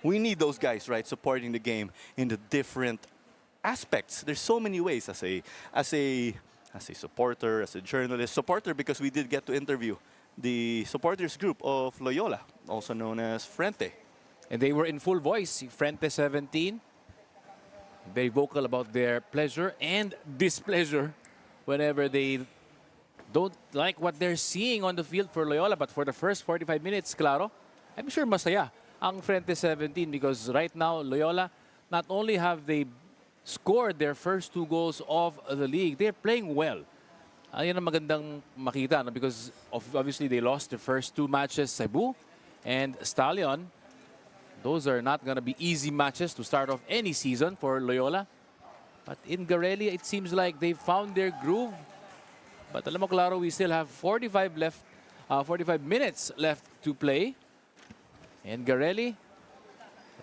We need those guys, right, supporting the game in the different aspects. There's so many ways as a supporter, as a journalist. Supporter because we did get to interview the supporters group of Loyola, also known as Frente. And they were in full voice. Frente 17, very vocal about their pleasure and displeasure whenever they don't like what they're seeing on the field for Loyola. But for the first 45 minutes, Claro, I'm sure masaya ang Frente 17 because right now, Loyola, not only have they scored their first 2 goals of the league, they're playing well. Yan ang magandang makita, no? Because obviously they lost the first 2 matches, Cebu and Stallion. Those are not going to be easy matches to start off any season for Loyola. But in Garelli, it seems like they found their groove. But alam mo, Claro, we still have 45 minutes left to play. And Garelli,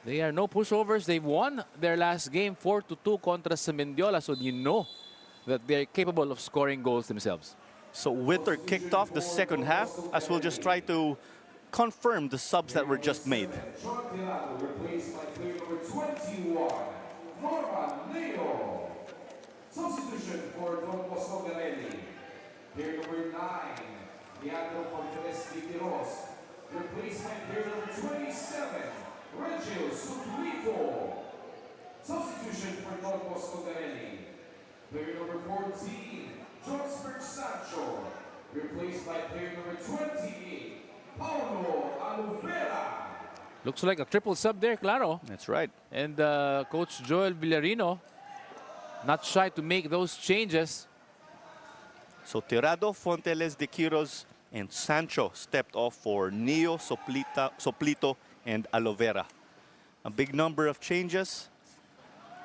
they are no pushovers. They've won their last game 4-2 contra sa Mendiola. So you know that they're capable of scoring goals themselves. So Winter kicked off the second half, as we'll just try to confirm the subs that were just made. Replaced by player number 21, Norman Leo. Substitution for Don Bosco Garelli. Player number 9, Leandro Fortes Quiros. Replaced by player number 27, Regio Suplito. Substitution for Don Bosco Garelli. Player number 14, Josper Sancho. Replaced by player number 28, Paulo Aluvera. Looks like a triple sub there, Claro. That's right. And Coach Joel Villarino, not shy to make those changes. So Tirado, Fonteles de Quiros, and Sancho stepped off for Neo, Soplito, and Alovera. A big number of changes.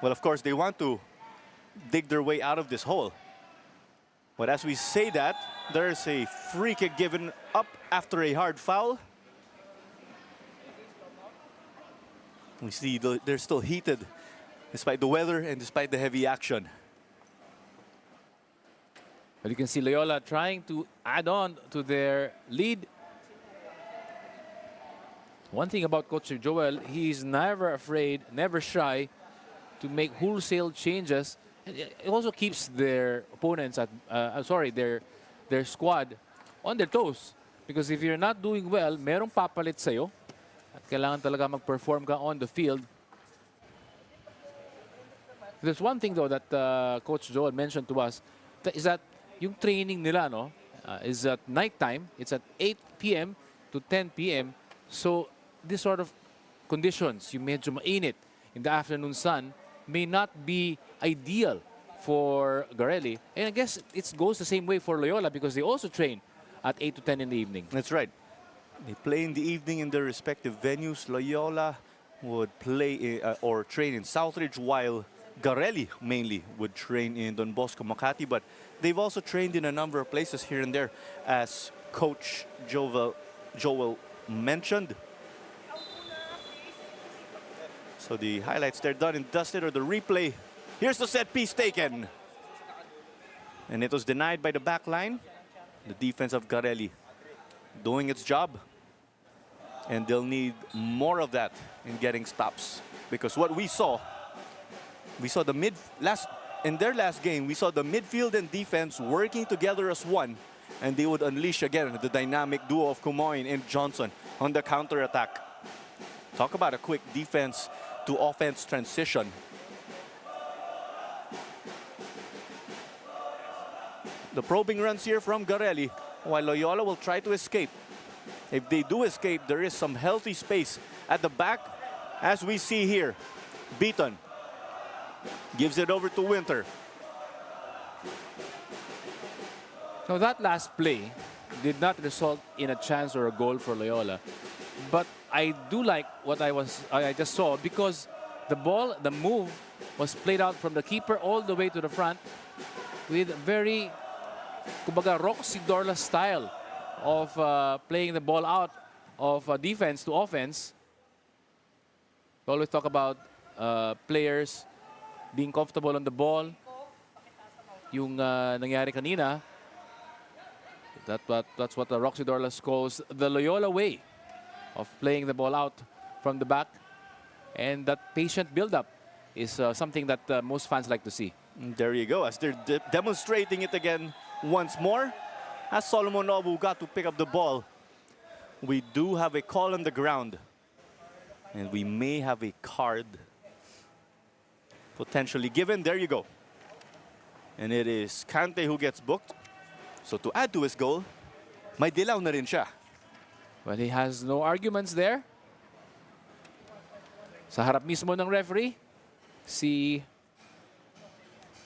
Well, of course, they want to dig their way out of this hole. But as we say that, there's a free kick given up after a hard foul. We see they're still heated despite the weather and despite the heavy action. But you can see Loyola trying to add on to their lead. One thing about Coach Joel, he's never afraid, never shy to make wholesale changes. And it also keeps their opponents at, their squad on their toes. Because if you're not doing well, merong papalit sa'yo. At kailangan talaga mag-perform ka on the field. There's one thing though that Coach Joel mentioned to us, is that yung training nila, no, is at nighttime. It's at 8 p.m. to 10 p.m. So this sort of conditions, yung medyo mainit in the afternoon sun, may not be ideal for Garelli. And I guess it goes the same way for Loyola because they also train at 8 to 10 in the evening. That's right. They play in the evening in their respective venues. Loyola would play or train in Southridge, while Garelli mainly would train in Don Bosco, Makati. But they've also trained in a number of places here and there, as Coach Joel mentioned. So the highlights, they're done and dusted, or the replay. Here's the set piece taken. And it was denied by the back line. The defense of Garelli doing its job. And they'll need more of that in getting stops. Because what we saw in their last game, we saw the midfield and defense working together as one. And they would unleash again the dynamic duo of Kumoin and Johnson on the counter-attack. Talk about a quick defense to offense transition. The probing runs here from Garelli, while Loyola will try to escape. If they do escape, there is some healthy space at the back, as we see here. Beaton gives it over to Winter. Now that last play, did not result in a chance or a goal for Loyola. But I do like what I just saw, because the move was played out from the keeper all the way to the front with very, kumbaga, Roxy Dorla style of playing the ball out of defense to offense. We always talk about players being comfortable on the ball. Yung nangyari kanina, that's what Roxy Dorlas calls the Loyola way of playing the ball out from the back. And that patient build-up is something that most fans like to see. There you go, as they're demonstrating it again once more. As Solomon Nobu got to pick up the ball, we do have a call on the ground. And we may have a card potentially given. There you go. And it is Kante who gets booked. So to add to his goal, may dilaw na rin siya. Well, he has no arguments there. Sa harap mismo ng referee, si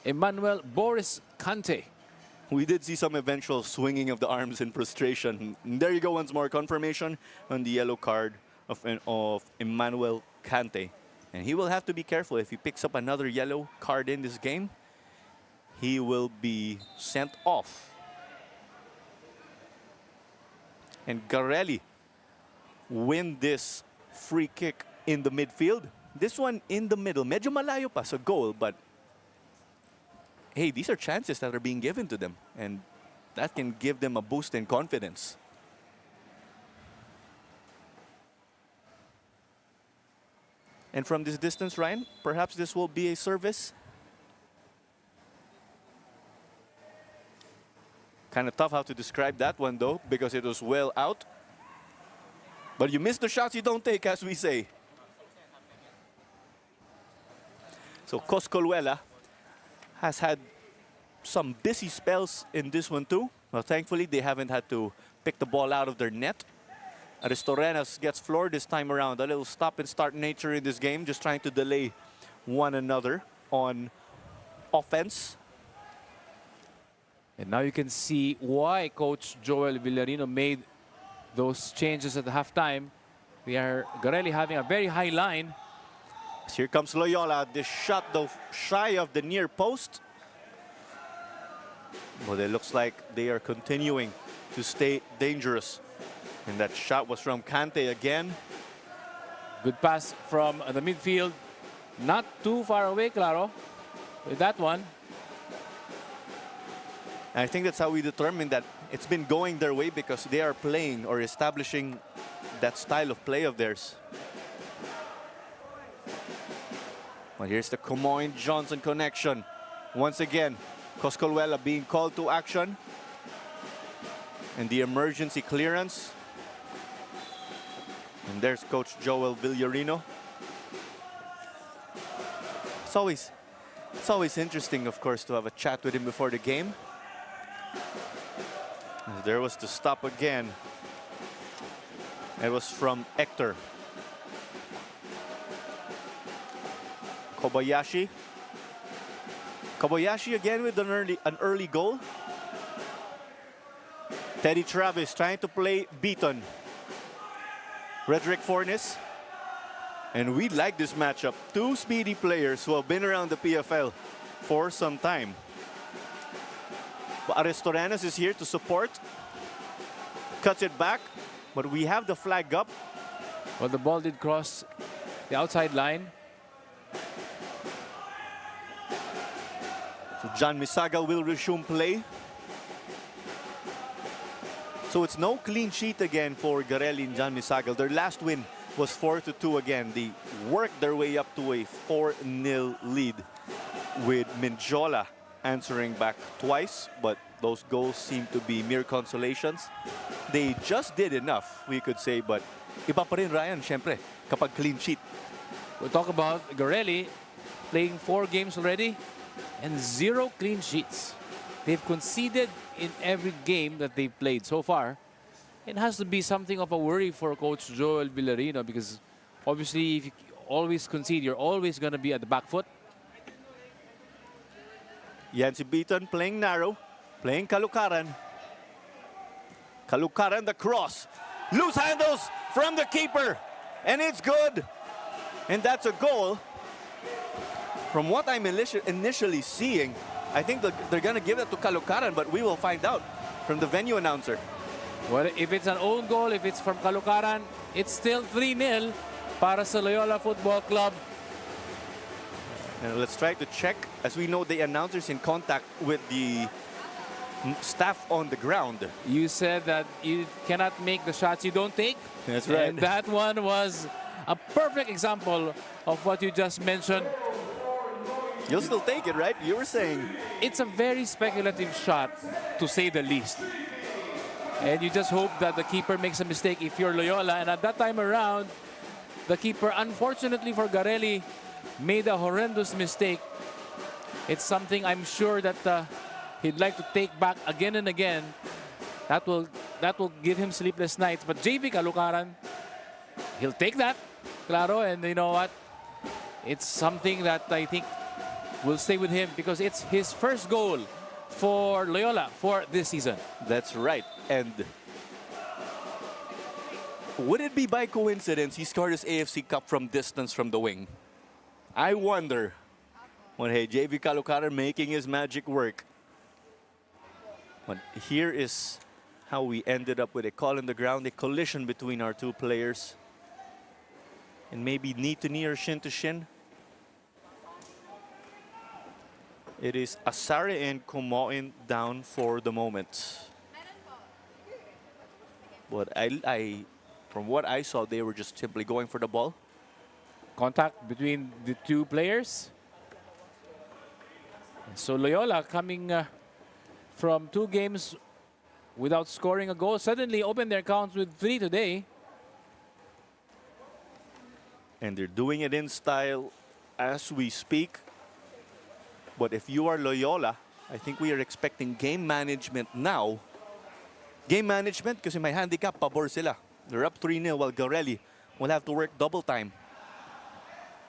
Emmanuel Boris Kante. We did see some eventual swinging of the arms in frustration. And there you go, once more confirmation on the yellow card of Emmanuel Kante. And he will have to be careful. If he picks up another yellow card in this game, he will be sent off. And Garelli win this free kick in the midfield. This one in the middle. Medyo malayo pa sa goal, but hey, these are chances that are being given to them, and that can give them a boost in confidence. And from this distance, Ryan, perhaps this will be a service. Kind of tough how to describe that one, though, because it was well out. But you miss the shots you don't take, as we say. So Coscolluela has had some busy spells in this one too. Well, thankfully, they haven't had to pick the ball out of their net. Aristorenas gets floored this time around. A little stop-and-start nature in this game, just trying to delay one another on offense. And now you can see why Coach Joel Villarino made those changes at the halftime. We are Garelli having a very high line. Here comes Loyola. This shot, though, shy of the near post. But it looks like they are continuing to stay dangerous. And that shot was from Kante again. Good pass from the midfield. Not too far away, Claro, with that one. And I think that's how we determine that it's been going their way, because they are playing or establishing that style of play of theirs. Well, here's the Comoin-Johnson connection. Once again, Coscolluela being called to action. And the emergency clearance. And there's Coach Joel Villarino. It's always interesting, of course, to have a chat with him before the game. There was the stop again. It was from Hector. Kobayashi. Kobayashi again with an early goal. Teddy Travis trying to play Beaton. Redrick Fornes. And we like this matchup. Two speedy players who have been around the PFL for some time. But Aristorenas is here to support. Cuts it back, but we have the flag up. Well, the ball did cross the outside line. So John Misaga will resume play. So it's no clean sheet again for Garelli and John Misaga. Their last win was 4-2 again. They worked their way up to a 4-0 lead with Minjola answering back twice, but those goals seem to be mere consolations. They just did enough, we could say, but iba pa rin, Ryan, syempre, kapag clean sheet. We'll talk about Garelli playing 4 games already and 0 clean sheets. They've conceded in every game that they've played so far. It has to be something of a worry for Coach Joel Villarino, because obviously if you always concede, you're always going to be at the back foot. Yancy Beaton playing narrow, playing kalukaran. Kalukaran the cross. Loose handles from the keeper. And it's good. And that's a goal. From what I'm initially seeing, I think they're going to give it to Kalukaran, but we will find out from the venue announcer. Well, if it's an own goal, if it's from Kalukaran, it's still 3-0 para sa Loyola Football Club. And let's try to check. As we know, the announcer's in contact with the staff on the ground. You said that you cannot make the shots you don't take. That's right. And that one was a perfect example of what you just mentioned. You'll still take it, right? You were saying. It's a very speculative shot, to say the least. And you just hope that the keeper makes a mistake if you're Loyola. And at that time around, the keeper, unfortunately for Garelli, made a horrendous mistake. It's something I'm sure that he'd like to take back again and again. That will give him sleepless nights. But JV Kalukaran, he'll take that, claro. And you know what? It's something that I think will stay with him because it's his first goal for Loyola for this season. That's right. And would it be by coincidence he scored his AFC Cup from distance from the wing? I wonder. Well, hey, JV Kalukaran making his magic work. But here is how we ended up with a call in the ground, a collision between our two players. And maybe knee to knee or shin to shin. It is Asare and Kumoin down for the moment. But from what I saw, they were just simply going for the ball. Contact between the two players. So Loyola coming from 2 games without scoring a goal, suddenly opened their accounts with 3 today. And they're doing it in style as we speak. But if you are Loyola, I think we are expecting game management now. Game management kasi may handicap, pabor sila. They're up 3-0 while Garelli will have to work double time.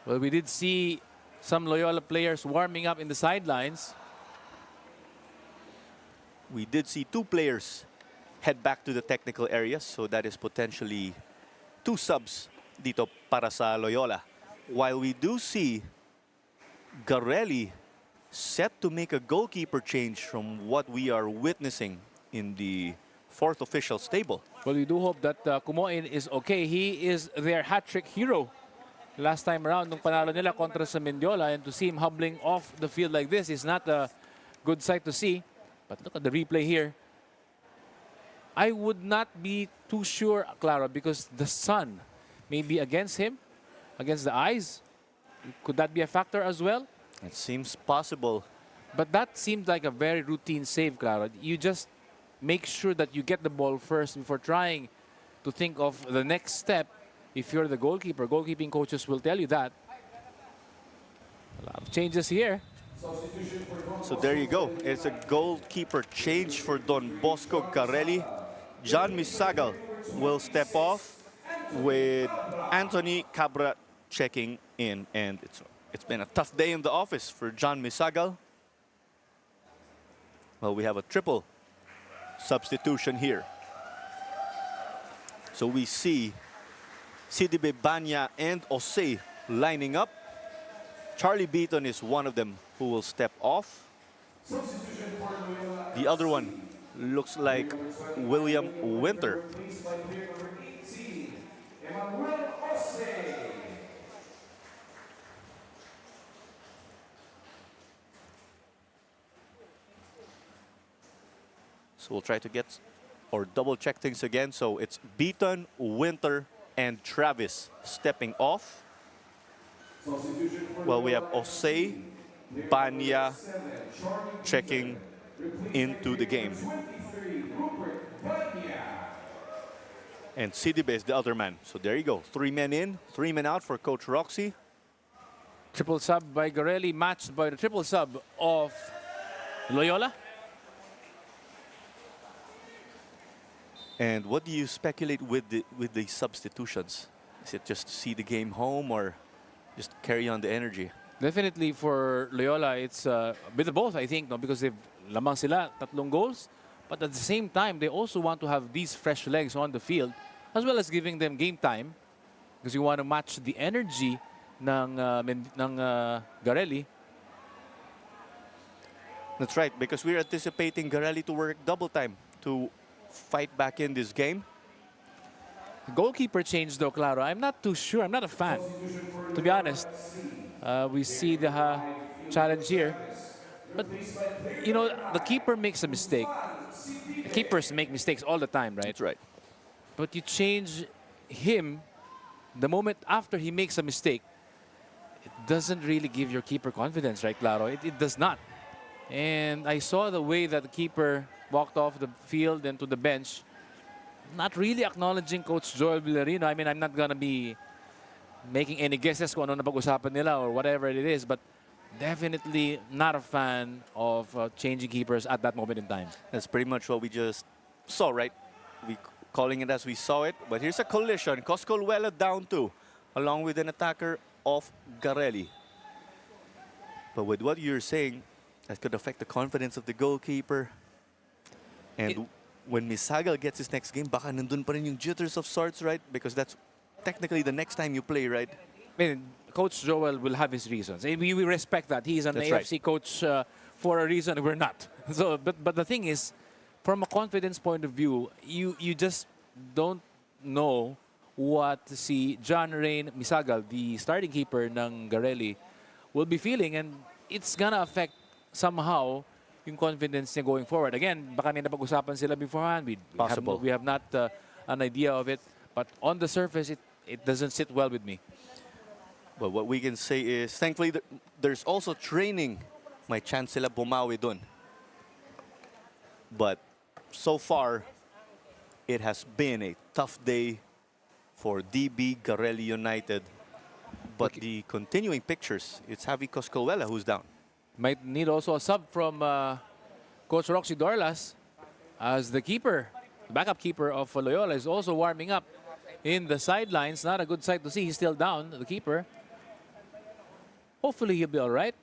Well, we did see some Loyola players warming up in the sidelines. We did see 2 players head back to the technical areas, so that is potentially 2 subs dito para sa Loyola. While we do see Garelli set to make a goalkeeper change from what we are witnessing in the 4th official stable. Well, we do hope that Kumoin is okay. He is their hat-trick hero. Last time around, nung panalo nila kontra sa Mendiola, and to see him hobbling off the field like this is not a good sight to see. But look at the replay here. I would not be too sure, Clara, because the sun may be against him, against the eyes. Could that be a factor as well? It seems possible. But that seemed like a very routine save, Clara. You just make sure that you get the ball first before trying to think of the next step. If you're the goalkeeper, goalkeeping coaches will tell you that. A lot of changes here. So there you go. It's a goalkeeper change for Don Bosco Garelli. John Misagal will step off with Anthony Cabra checking in. And it's been a tough day in the office for John Misagal. Well, we have a triple substitution here. So we see Sidibe Banya and Osei lining up. Charlie Beaton is one of them who will step off. The other one looks like William Winter. So we'll try to get or double check things again. So it's Beaton, Winter, and Travis stepping off. Well, we have Osei, Banya checking into the game. And Sidibe is the other man. So there you go. 3 men in, 3 men out for Coach Roxy. Triple sub by Garelli, matched by the triple sub of Loyola. And what do you speculate with the substitutions? Is it just to see the game home or just carry on the energy? Definitely for Loyola, it's a bit of both, I think, no? Because they've lamang sila, 3 goals. But at the same time, they also want to have these fresh legs on the field, as well as giving them game time, because you want to match the energy ng Garelli. That's right, because we're anticipating Garelli to work double time to fight back in this game. Goalkeeper change though, Claro. I'm not too sure. I'm not a fan, to be honest. We see the challenge here. But, you know, the keeper makes a mistake. Keepers make mistakes all the time, right? That's right. But you change him the moment after he makes a mistake. It doesn't really give your keeper confidence, right, Claro? It does not. And I saw the way that the keeper walked off the field and to the bench, not really acknowledging Coach Joel Villarino. I mean, I'm not going to be making any guesses kung ano na pag-usapan nila or whatever it is, but definitely not a fan of changing keepers at that moment in time. That's pretty much what we just saw, right? We calling it as we saw it. But here's a collision. Coscolwella down 2, along with an attacker of Garelli. But with what you're saying, that could affect the confidence of the goalkeeper. And when Misagal gets his next game, baka nandun pa rin yung jitters of sorts, right? Because that's technically the next time you play, right? I mean, Coach Joel will have his reasons. And we respect that. He's an That's AFC right. coach for a reason. We're not. So, but the thing is, from a confidence point of view, you just don't know what si John Rain Misagal, the starting keeper ng Garelli, will be feeling. And it's gonna affect somehow yung confidence niya going forward. Again, baka may napag-usapan sila beforehand. Possible. We have not an idea of it. But on the surface, it doesn't sit well with me. But what we can say is, thankfully, there's also training. May chance sila bumawi dun. But so far, it has been a tough day for DB Garelli United. But the continuing pictures, it's Javi Coscolwella who's down. Might need also a sub from Coach Roxy Dorlas, as the keeper, the backup keeper of Loyola, is also warming up in the sidelines. Not a good sight to see. He's still down, the keeper. Hopefully he'll be all right.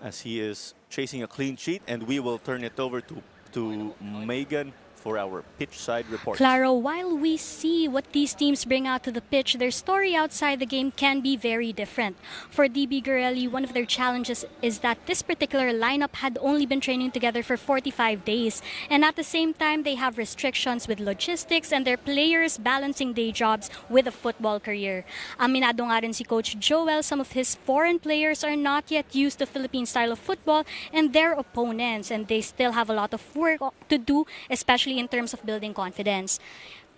As he is chasing a clean sheet, and we will turn it over to Megan for our pitch side report. Claro, while we see what these teams bring out to the pitch, their story outside the game can be very different. For DB Garelli, one of their challenges is that this particular lineup had only been training together for 45 days. And at the same time, they have restrictions with logistics and their players balancing day jobs with a football career. Aminado nga rin si Coach Joel, some of his foreign players are not yet used to Philippine style of football and their opponents, and they still have a lot of work to do, especially in terms of building confidence.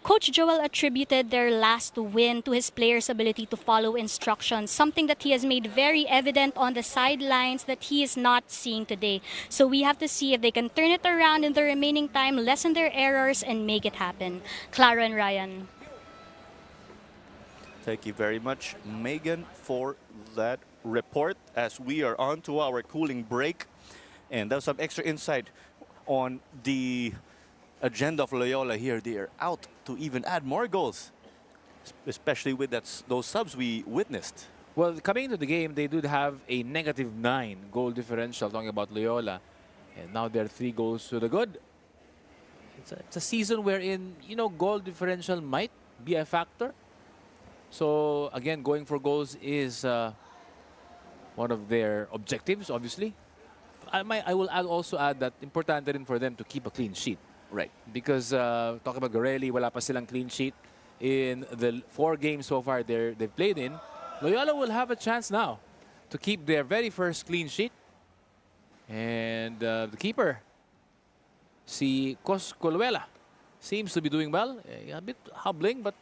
Coach Joel attributed their last win to his players' ability to follow instructions, something that he has made very evident on the sidelines that he is not seeing today. So we have to see if they can turn it around in the remaining time, lessen their errors, and make it happen. Clara and Ryan. Thank you very much, Megan, for that report as we are on to our cooling break. And there's some extra insight on the agenda of Loyola here. They are out to even add more goals, especially with those subs we witnessed. Well, coming into the game, they did have a -9 goal differential, talking about Loyola. And now they're 3 goals to the good. It's a season wherein, you know, goal differential might be a factor. So, again, going for goals is one of their objectives, obviously. I will also add that important rin for them to keep a clean sheet. Right. Because talking about Garelli, wala pa silang clean sheet in the 4 games so far they've played in. Loyola will have a chance now to keep their very first clean sheet. And the keeper, si Coscolwella, seems to be doing well. A bit hobbling, but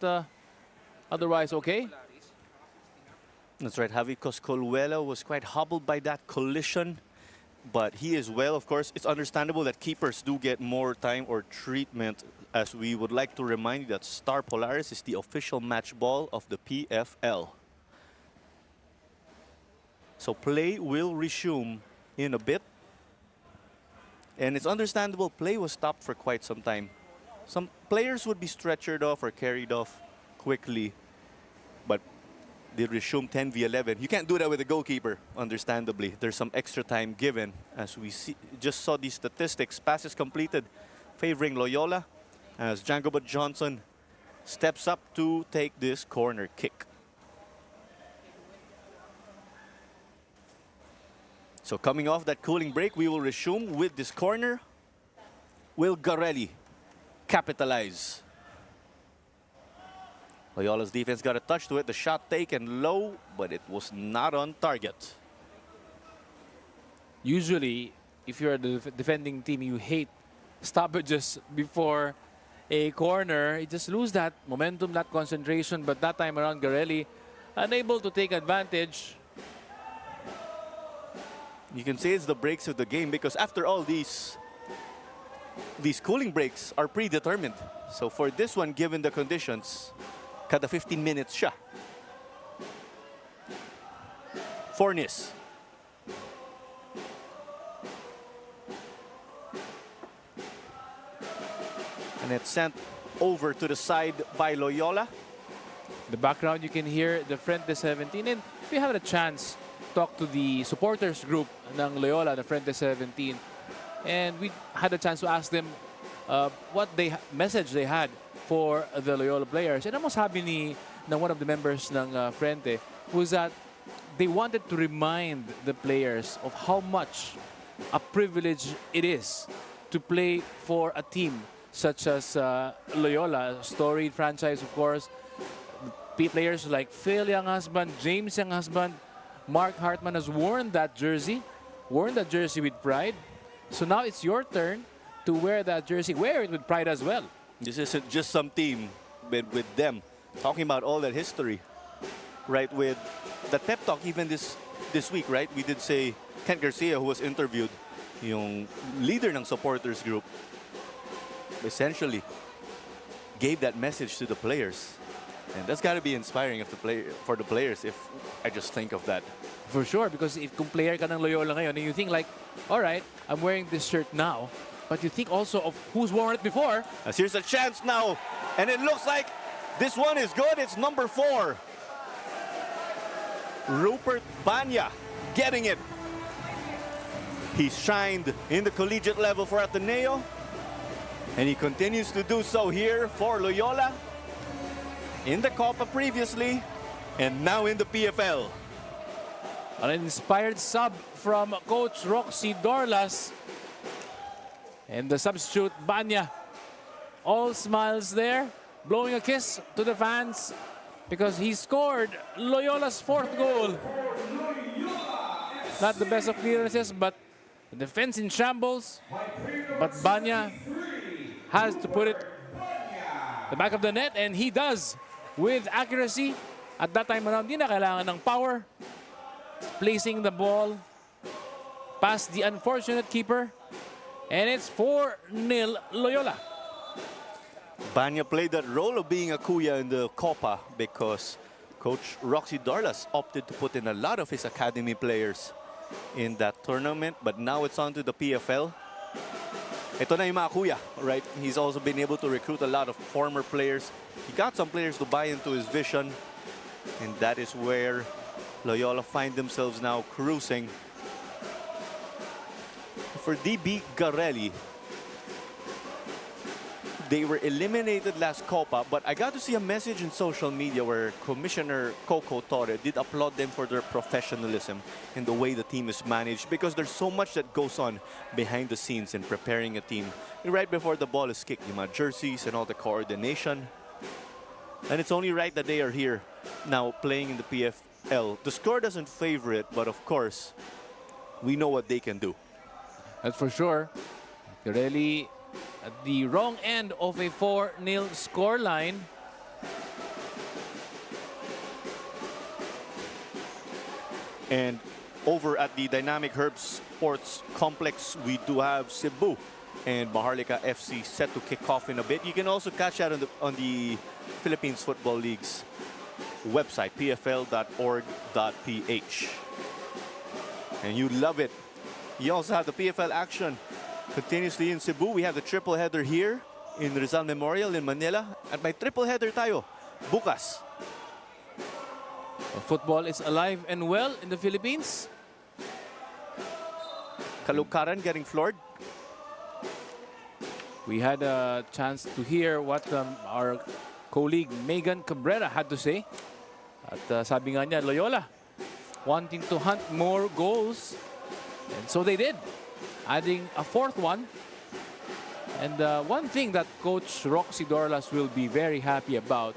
otherwise okay. That's right. Javi Coscolwella was quite hobbled by that collision, but he is well. Of course, it's understandable that keepers do get more time or treatment, as we would like to remind you that Star Polaris is the official match ball of the PFL. So play will resume in a bit. And it's understandable play was stopped for quite some time. Some players would be stretchered off or carried off quickly, but They resume 10v11. You can't do that with the goalkeeper, understandably. There's some extra time given. As we just saw these statistics, passes completed favoring Loyola as Jangobot Johnson steps up to take this corner kick. So coming off that cooling break, we will resume with this corner. Will Garelli capitalize? Loyola's defense got a touch to it. The shot taken low, but it was not on target. Usually, if you're the defending team, you hate stoppages before a corner. You just lose that momentum, that concentration. But that time around, Garelli unable to take advantage. You can say it's the breaks of the game because after all, these cooling breaks are predetermined. So for this one, given the conditions, kada 15 minutes siya. Fornis. And it's sent over to the side by Loyola. The background, you can hear the Frente 17. And we had a chance to talk to the supporters group ng Loyola, the Frente 17. And we had a chance to ask them what message they had for the Loyola players. And ang sabi ng one of the members ng Frente was that they wanted to remind the players of how much a privilege it is to play for a team such as Loyola, a storied franchise, of course. Players like Phil Young Husband, James Young Husband, Mark Hartman has worn that jersey with pride. So now it's your turn to wear that jersey. Wear it with pride as well. This isn't just some team, but with them. Talking about all that history, right? With the pep talk even this week, right? We did say Kent Garcia, who was interviewed, yung leader ng supporters group, essentially gave that message to the players. And that's got to be inspiring for the players if I just think of that. For sure, because if kung player ka ng Loyola ngayon and you think like, all right, I'm wearing this shirt now, but you think also of who's worn it before. As here's a chance now, and it looks like this one is good. It's number 4. Rupert Banya getting it. He's shined in the collegiate level for Ateneo, and he continues to do so here for Loyola. In the Copa previously, and now in the PFL. An inspired sub from Coach Roxy Dorlas. And the substitute, Banya. All smiles there, blowing a kiss to the fans because he scored Loyola's 4th goal. Not the best of clearances, but the defense in shambles. But Banya has to put it the back of the net, and he does with accuracy. At that time around, di na kailangan ng power. Placing the ball past the unfortunate keeper. And it's 4-0 Loyola. Banya played that role of being a kuya in the Copa because Coach Roxy Dorlas opted to put in a lot of his academy players in that tournament. But now it's on to the PFL. Ito na yung mga kuya, right? He's also been able to recruit a lot of former players. He got some players to buy into his vision. And that is where Loyola find themselves now cruising. For DB Garelli, they were eliminated last Copa, but I got to see a message in social media where Commissioner Coco Torre did applaud them for their professionalism in the way the team is managed, because there's so much that goes on behind the scenes in preparing a team. Right before the ball is kicked, yung mga jerseys and all the coordination. And it's only right that they are here now playing in the PFL. The score doesn't favor it, but of course, we know what they can do. That's for sure. Garelli at the wrong end of a 4-0 scoreline. And over at the Dynamic Herbs Sports Complex, we do have Cebu and Maharlika FC set to kick off in a bit. You can also catch that on the Philippines Football League's website, pfl.org.ph. And you love it. You also have the PFL action continuously in Cebu. We have the triple header here in Rizal Memorial in Manila. At may triple header tayo bukas. Football is alive and well in the Philippines. Kalukaran getting floored. We had a chance to hear what our colleague Megan Cabrera had to say. At sabi nga niya, Loyola wanting to hunt more goals. And so they did, adding a fourth one. And one thing that Coach Roxy Dorlas will be very happy about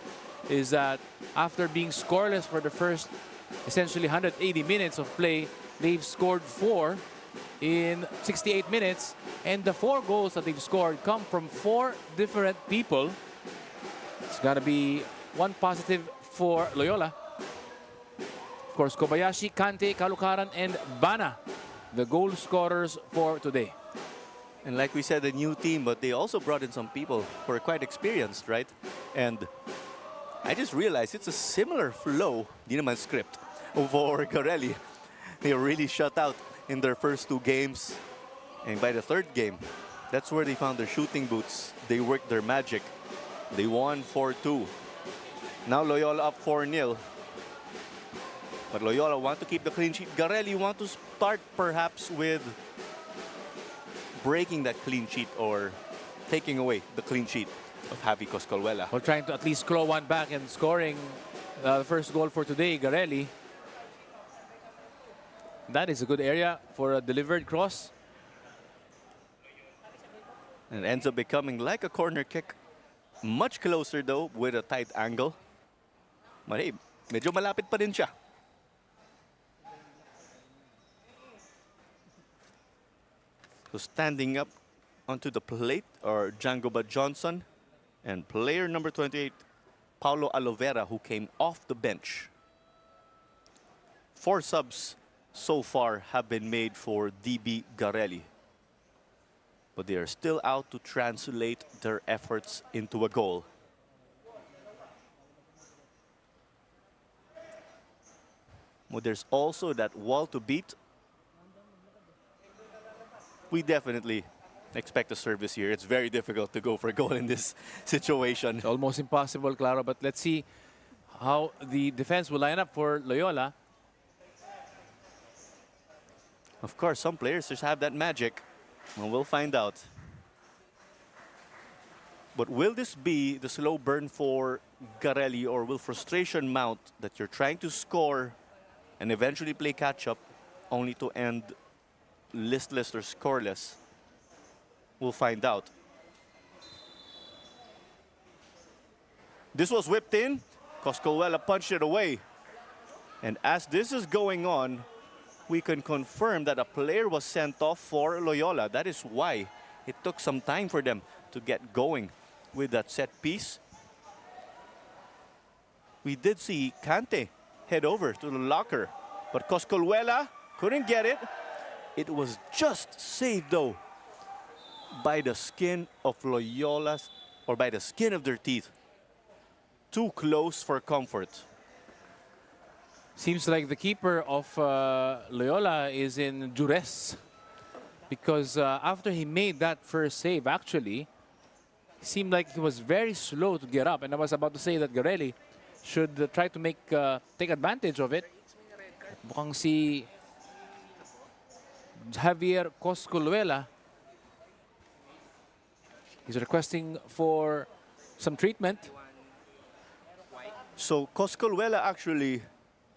is that after being scoreless for the first essentially 180 minutes of play, they've scored 4 in 68 minutes. And the 4 goals that they've scored come from 4 different people. It's going to be one positive for Loyola. Of course, Kobayashi, Kante, Kalukaran, and Bana, the goal scorers for today. And like we said, a new team, but they also brought in some people who are quite experienced, right? And I just realized it's a similar flow, di naman script, for Garelli. They were really shut out in their first 2 games. And by the 3rd game, that's where they found their shooting boots. They worked their magic. They won 4-2. Now Loyola up 4-0. But Loyola want to keep the clean sheet. Garelli want to start perhaps with breaking that clean sheet or taking away the clean sheet of Javi Coscolwela. We're trying to at least claw one back and scoring the first goal for today, Garelli. That is a good area for a delivered cross. And it ends up becoming like a corner kick. Much closer though with a tight angle. But hey, medyo malapit pa din siya. So standing up onto the plate are Jangoba Johnson and player number 28, Paulo Alovera, who came off the bench. 4 subs so far have been made for DB Garelli. But they are still out to translate their efforts into a goal. Well, there's also that wall to beat. We definitely expect a service here. It's very difficult to go for a goal in this situation. It's almost impossible, Claro, but let's see how the defense will line up for Loyola. Of course, some players just have that magic. Well, we'll find out. But will this be the slow burn for Garelli, or will frustration mount that you're trying to score and eventually play catch-up only to end listless or scoreless? We'll find out. This was whipped in. Coscolwela punched it away. And as this is going on, we can confirm that a player was sent off for Loyola. That is why it took some time for them to get going with that set piece. We did see Kante head over to the locker, but Coscolwela couldn't get it. It was just saved though by the skin of Loyola's, or by the skin of their teeth. Too close for comfort. Seems like the keeper of Loyola is in duress, because after he made that first save, actually, it seemed like he was very slow to get up. And I was about to say that Garelli should try to take advantage of it. Mukhang si Javier Coscolwela is requesting for some treatment. So Coscolwela actually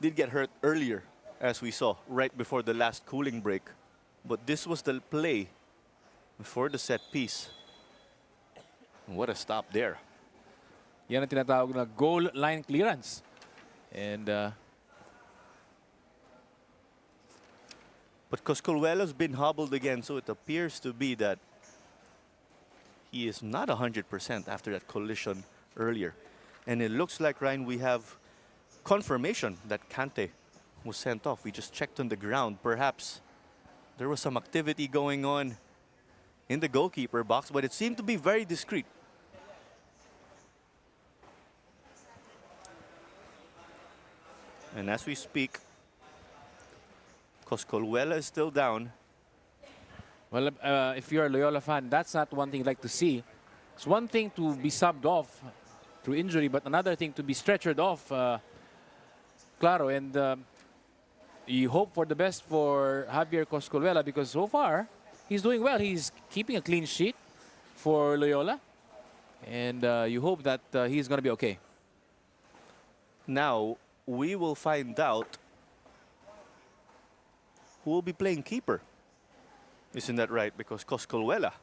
did get hurt earlier, as we saw, right before the last cooling break. But this was the play before the set piece. What a stop there. Yan ang tinatawag na goal line clearance. And but Coscolwela's been hobbled again, so it appears to be that he is not 100% after that collision earlier. And it looks like, Ryan, we have confirmation that Kante was sent off. We just checked on the ground. Perhaps there was some activity going on in the goalkeeper box, but it seemed to be very discreet. And as we speak, Coscolwela is still down. well, if you're a Loyola fan, that's not one thing you'd like to see. It's one thing to be subbed off through injury, but another thing to be stretchered off Claro, and you hope for the best for Javier Coscolvela because so far he's doing well. He's keeping a clean sheet for Loyola, and you hope that he's going to be okay. Now, we will find out who will be playing keeper. Isn't that right? Because Coscolvela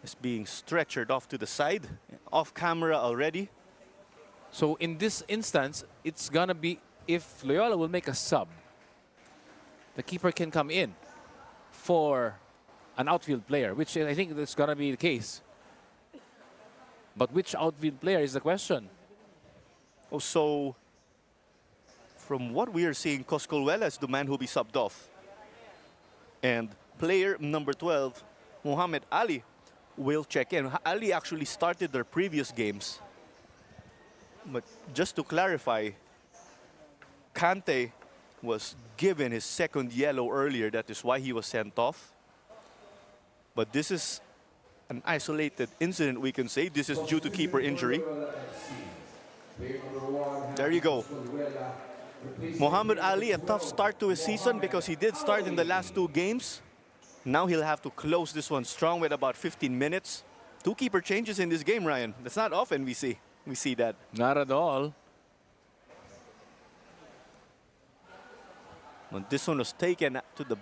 is being stretchered off to the side, off camera already. So in this instance, it's going to be if Loyola will make a sub, the keeper can come in for an outfield player, which I think that's going to be the case. But which outfield player is the question? Oh, so from what we are seeing, Coscolvela is the man who'll be subbed off. And player number 12, Muhammad Ali, will check in. Ali actually started their previous games. But just to clarify, Kante was given his second yellow earlier. That is why he was sent off. But this is an isolated incident, we can say. This is due to keeper injury. There you go. Muhammad Ali, a tough start to his season because he did start in the last 2 games. Now he'll have to close this one strong with about 15 minutes. 2 keeper changes in this game, Ryan. That's not often we see that. Not at all. When this one was taken to the,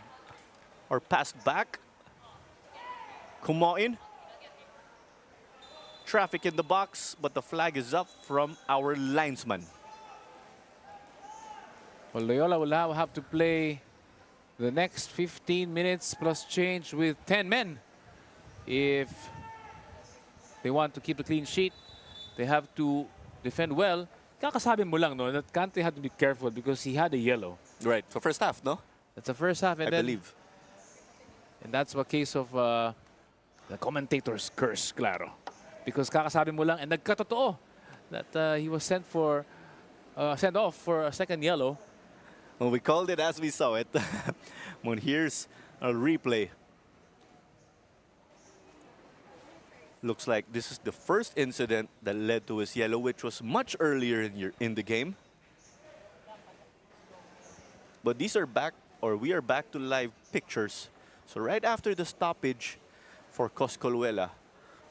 or passed back. Kumain. Traffic in the box, but the flag is up from our linesman. Well, Loyola will now have to play the next 15 minutes plus change with 10 men. If they want to keep a clean sheet, they have to defend well. Kakasabi mo lang, no, that Kante had to be careful because he had a yellow. Right, for first half, no? That's the first half, and I believe. And that's a case of the commentator's curse, claro. Because kakasabi mo lang, and nagkatotoo that he was sent off for a second yellow. Well, we called it as we saw it. Well, here's a replay. Looks like this is the first incident that led to his yellow, which was much earlier in the game. But these are back, or we are back to live pictures. So right after the stoppage for Coscolvela,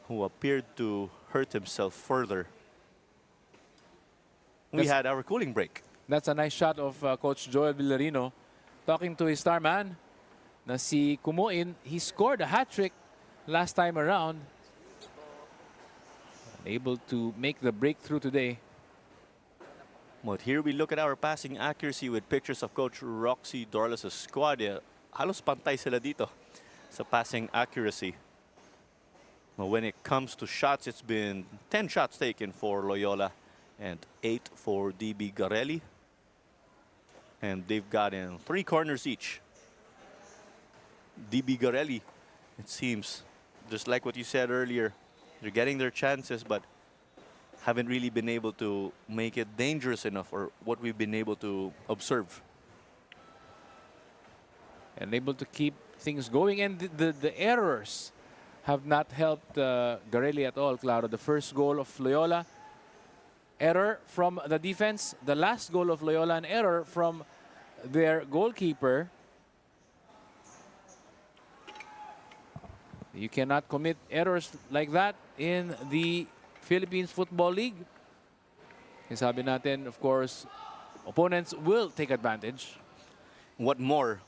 who appeared to hurt himself further, we had our cooling break. That's a nice shot of Coach Joel Villarino talking to his star man, na si Kumuin. He scored a hat-trick last time around. Able to make the breakthrough today. But here we look at our passing accuracy with pictures of Coach Roxy Dorlas' squad. Halos pantay sila dito sa passing accuracy. But when it comes to shots, it's been 10 shots taken for Loyola and 8 for DB Garelli. And they've gotten 3 corners each. DB Garelli, it seems, just like what you said earlier, they're getting their chances, but haven't really been able to make it dangerous enough, or what we've been able to observe. And able to keep things going. And the errors have not helped Garelli at all, claro. The first goal of Loyola, error from the defense. The last goal of Loyola, an error from their goalkeeper. You cannot commit errors like that in the Philippines Football League. Sabi natin, of course, opponents will take advantage. What more?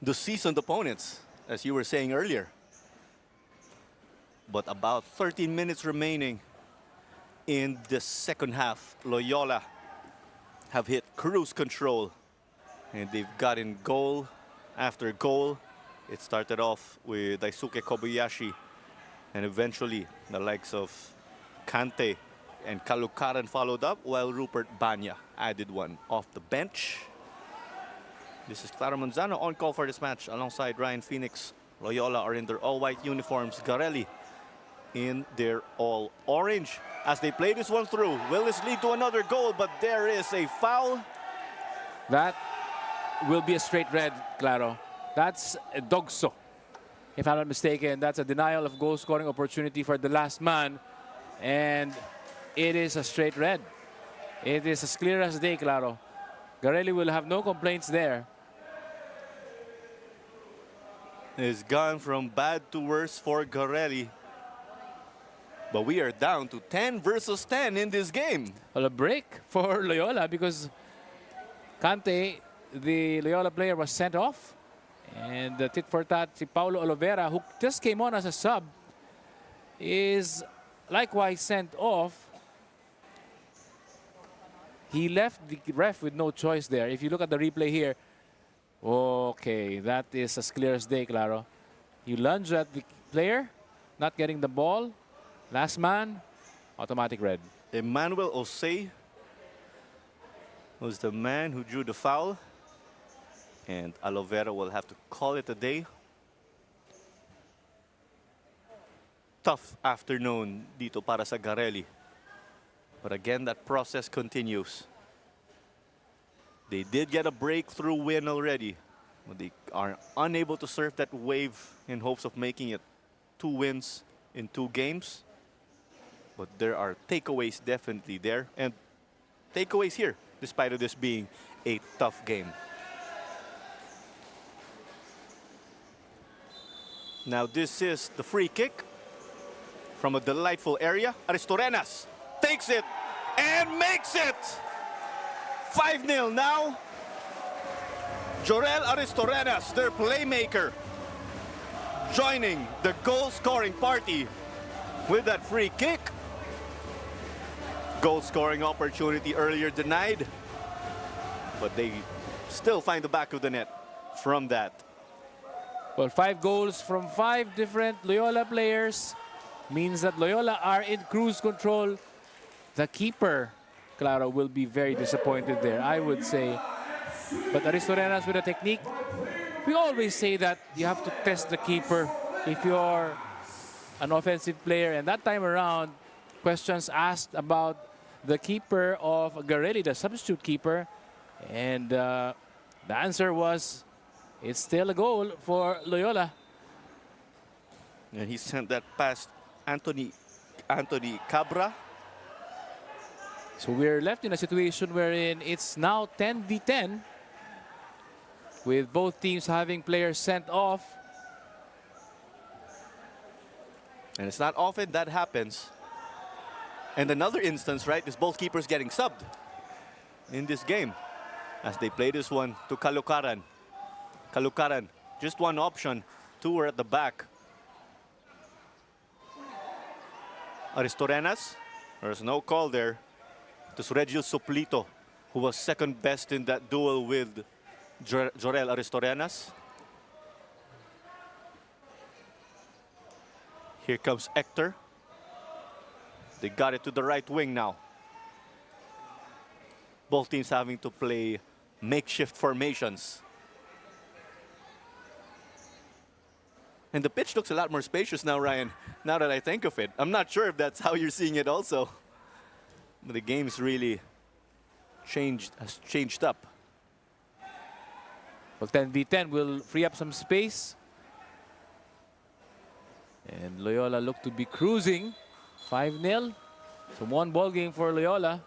The seasoned opponents, as you were saying earlier. But about 13 minutes remaining in the second half. Loyola have hit cruise control, and they've gotten goal after goal. It started off with Daisuke Kobayashi, and eventually the likes of Kante and Kalukaran followed up, while Rupert Banya added one off the bench. This is Claro Manzano on call for this match alongside Ryan Phoenix. Loyola are in their all-white uniforms. Garelli in their all-orange. As they play this one through, will this lead to another goal? But there is a foul. That will be a straight red, Claro. That's a dogso, if I'm not mistaken. That's a denial of goal scoring opportunity for the last man. And it is a straight red. It is as clear as day, Claro. Garelli will have no complaints there. It's gone from bad to worse for Garelli. But we are down to 10 versus 10 in this game. Well, a break for Loyola because Kante, the Loyola player, was sent off. And the tit for tat, si Paulo Oliveira, who just came on as a sub, is likewise sent off. He left the ref with no choice there. If you look at the replay here, okay, that is as clear as day, Claro. You lunge at the player, not getting the ball. Last man, automatic red. Emmanuel Osei was the man who drew the foul. And Oliveira will have to call it a day. Tough afternoon dito para sa Garelli. But again, that process continues. They did get a breakthrough win already, but they are unable to surf that wave in hopes of making it 2 wins in 2 games. But there are takeaways definitely there, and takeaways here, despite of this being a tough game. Now this is the free kick from a delightful area. Aristorenas takes it and makes it! 5-0 now. Jorel Aristorenas, their playmaker, joining the goal-scoring party with that free kick. Goal-scoring opportunity earlier denied, but they still find the back of the net from that. Well, 5 goals from 5 different Loyola players means that Loyola are in cruise control. The keeper, Claro, will be very disappointed there, I would say. But Aristorenas with a technique, we always say that you have to test the keeper if you're an offensive player. And that time around, questions asked about the keeper of Garelli, the substitute keeper. And the answer was, it's still a goal for Loyola. And he sent that past Anthony Cabra. So we're left in a situation wherein it's now 10v10 with both teams having players sent off. And it's not often that happens. And another instance, right, is both keepers getting subbed in this game as they play this one to Kalukaran. Kalukaran, just one option. 2 were at the back. Aristorenas, there's no call there. It was Regil Suplito, who was second best in that duel with Jorel Aristorenas. Here comes Hector. They got it to the right wing now. Both teams having to play makeshift formations. And the pitch looks a lot more spacious now, Ryan, now that I think of it. I'm not sure if that's how you're seeing it also. But the game's really has changed up. Well, 10v10 will free up some space. And Loyola look to be cruising. 5-0. So 1 ball game for Loyola.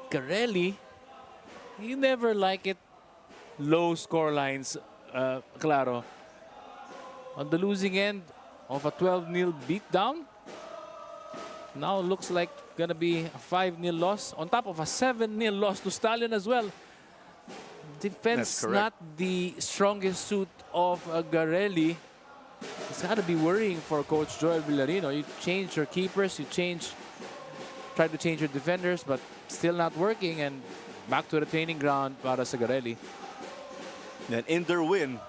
Garelli, you never like it. Low score lines, Claro. On the losing end of a 12-0 beatdown. Now looks like gonna be a 5-0 loss on top of a 7-0 loss to Stallion as well. Defense not the strongest suit of Garelli. It's got to be worrying for Coach Joel Villarino. You change your keepers, try to change your defenders, but still not working. And back to the training ground para sa Garelli. And in their win,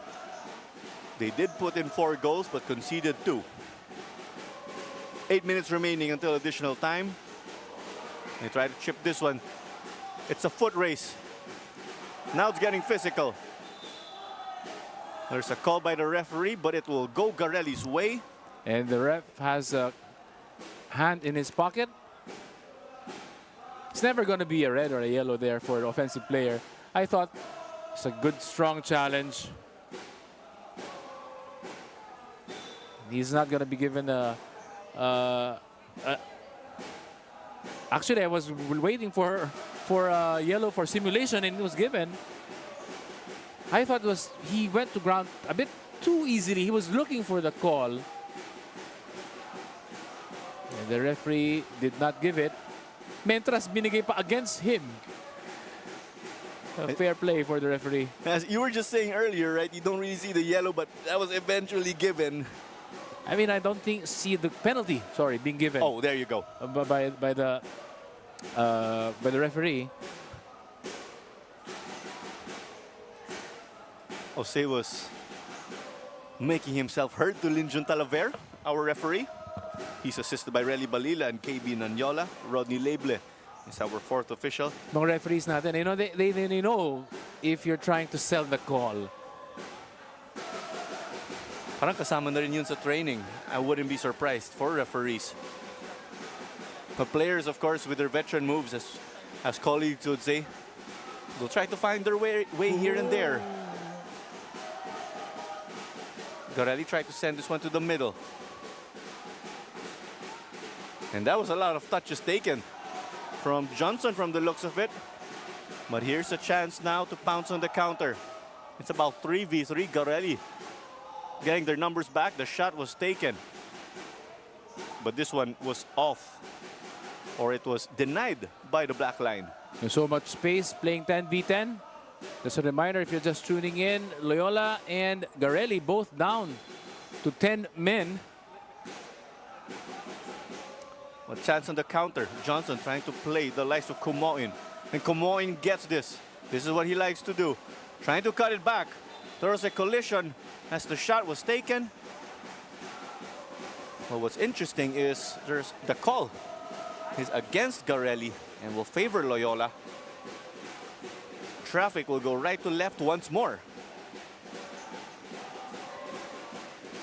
they did put in 4 goals but conceded 2. 8 minutes remaining until additional time. They try to chip this one. It's a foot race. Now it's getting physical. There's a call by the referee, but it will go Garelli's way. And the ref has a hand in his pocket. It's never going to be a red or a yellow there for an offensive player. I thought it's a good, strong challenge. He's not going to be given a Actually, I was waiting for yellow for simulation, and it was given. I thought he went to ground a bit too easily. He was looking for the call. And the referee did not give it. Mentras binigay pa against him. A fair play for the referee. As you were just saying earlier, right? You don't really see the yellow, but that was eventually given. I mean, I don't see the penalty. Sorry, being given. Oh, there you go. By the referee. Jose was making himself heard to Linjon Talaver, our referee. He's assisted by Relly Balila and KB Nanyola. Rodney Leble is our fourth official. Mga referees natin, you know, they know if you're trying to sell the call. Parang kasama na rin yun sa training. I wouldn't be surprised for referees. But players, of course, with their veteran moves, as colleagues would say, they'll try to find their way here and there. Garelli tried to send this one to the middle. And that was a lot of touches taken from Johnson from the looks of it. But here's a chance now to pounce on the counter. It's about 3v3. Garelli getting their numbers back. The shot was taken. But this one was off. Or it was denied by the black line. There's so much space playing 10v10. Just a reminder, if you're just tuning in, Loyola and Garelli both down to 10 men. A chance on the counter. Johnson trying to play the likes of Kumoin. And Kumoin gets this. This is what he likes to do. Trying to cut it back. There was a collision as the shot was taken. Well, what's interesting is there's the call is against Garelli and will favor Loyola. Traffic will go right to left once more.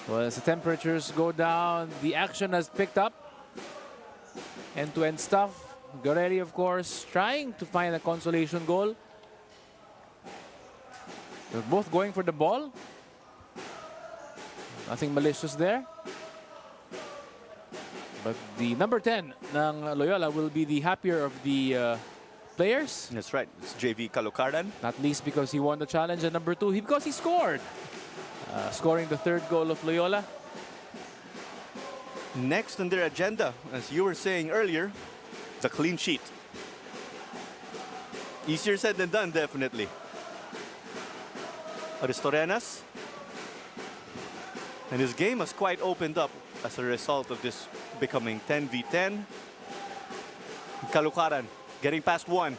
Well, as the temperatures go down, the action has picked up. End-to-end stuff. Garelli, of course, trying to find a consolation goal. They're both going for the ball. Nothing malicious there. But the number 10 ng Loyola will be the happier of the players. That's right. It's JV Calucaran. Not least because he won the challenge. And number 2, because he scored. Scoring the third goal of Loyola. Next on their agenda, as you were saying earlier, the clean sheet. Easier said than done, definitely. Aristorenas. And his game has quite opened up as a result of this becoming 10v10. Calucaran getting past 1.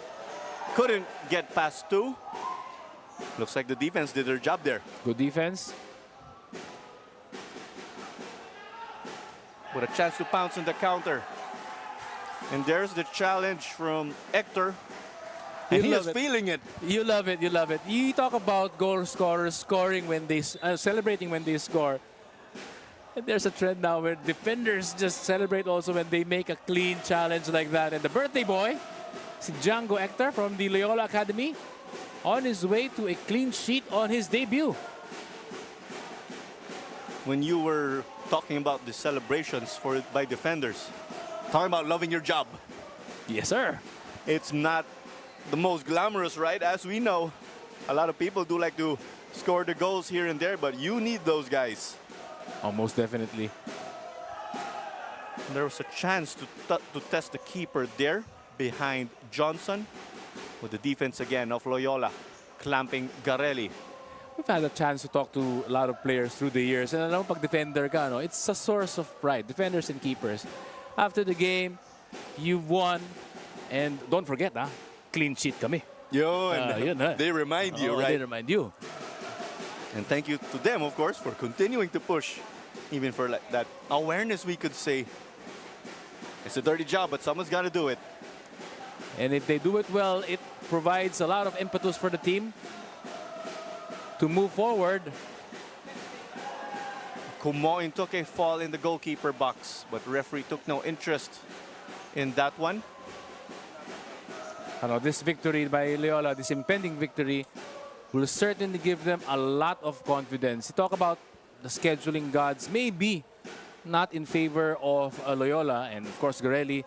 Couldn't get past 2. Looks like the defense did their job there. Good defense. With a chance to pounce on the counter. And there's the challenge from Hector. And he is feeling it. You love it, you love it. You talk about goal scorers scoring when they celebrating when they score. And there's a trend now where defenders just celebrate also when they make a clean challenge like that. And the birthday boy, si Django Hector from the Loyola Academy, on his way to a clean sheet on his debut. When you were talking about the celebrations by defenders, talking about loving your job. Yes, sir. It's not the most glamorous, right? As we know, a lot of people do like to score the goals here and there, but you need those guys. Oh, most definitely. There was a chance to test the keeper there behind Johnson with the defense again of Loyola clamping Garelli. We've had a chance to talk to a lot of players through the years. And alam mo, pag defender ka, no, it's a source of pride, defenders and keepers. After the game, you've won. And don't forget, clean sheet kami. They remind you, right? They remind you. And thank you to them, of course, for continuing to push, even for like that awareness, we could say. It's a dirty job, but someone's got to do it. And if they do it well, it provides a lot of impetus for the team to move forward. Kumoin took a fall in the goalkeeper box, but referee took no interest in that one. This victory by Lyola, this impending victory, will certainly give them a lot of confidence. You talk about the scheduling gods, maybe not in favor of Loyola and, of course, Garelli,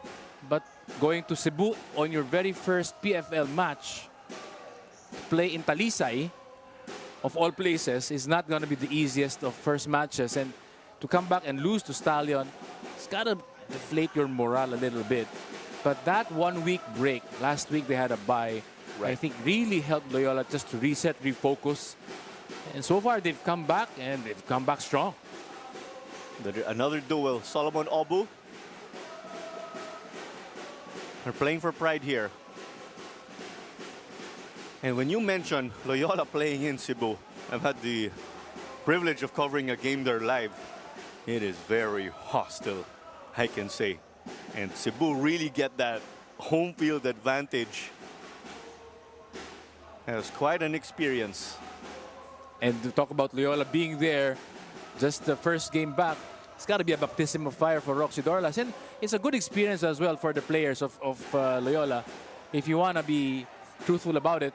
but going to Cebu on your very first PFL match, play in Talisay, of all places, is not going to be the easiest of first matches. And to come back and lose to Stallion, it's got to deflate your morale a little bit. But that 1 week break, last week they had a bye, I think really helped Loyola just to reset, refocus. And so far they've come back, and they've come back strong. Another duel, Solomon Obu. They're playing for pride here. And when you mention Loyola playing in Cebu, I've had the privilege of covering a game there live. It is very hostile, I can say. And Cebu really get that home field advantage. It was quite an experience. And to talk about Loyola being there, just the first game back, it's got to be a baptism of fire for Roxy Dorlas. And it's a good experience as well for the players of Loyola. If you want to be truthful about it.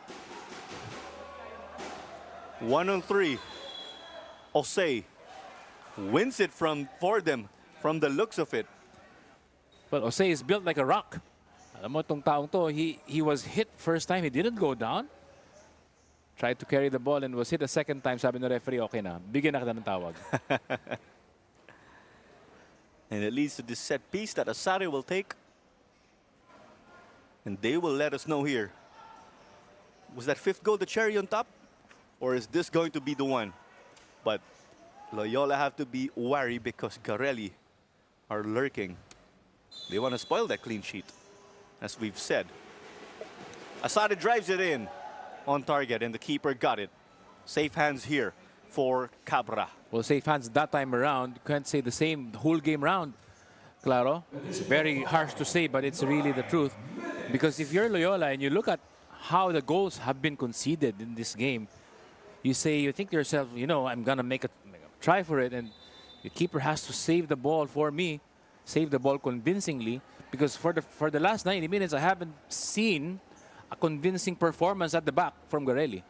1-on-3. Osei wins it for them from the looks of it. But Osei is built like a rock. Alam mo tong taong to, he was hit first time, he didn't go down. Tried to carry the ball and was hit a second time. Sabi ng referee, okay na. Bigyan na kita ng tawag. And it leads to this set piece that Asare will take. And they will let us know here. Was that fifth goal the cherry on top? Or is this going to be the one? But Loyola have to be wary because Garelli are lurking. They want to spoil that clean sheet, as we've said. Asare drives it in on target, and the keeper got it. Safe hands here for Cabra. Well, safe hands that time around. Can't say the same the whole game round, Claro. It's very harsh to say, but it's really the truth. Because if you're Loyola and you look at how the goals have been conceded in this game, you think to yourself, you know, I'm going to make a try for it, and the keeper has to save the ball for me, save the ball convincingly, because for the last 90 minutes, I haven't seen a convincing performance at the back from Garelli.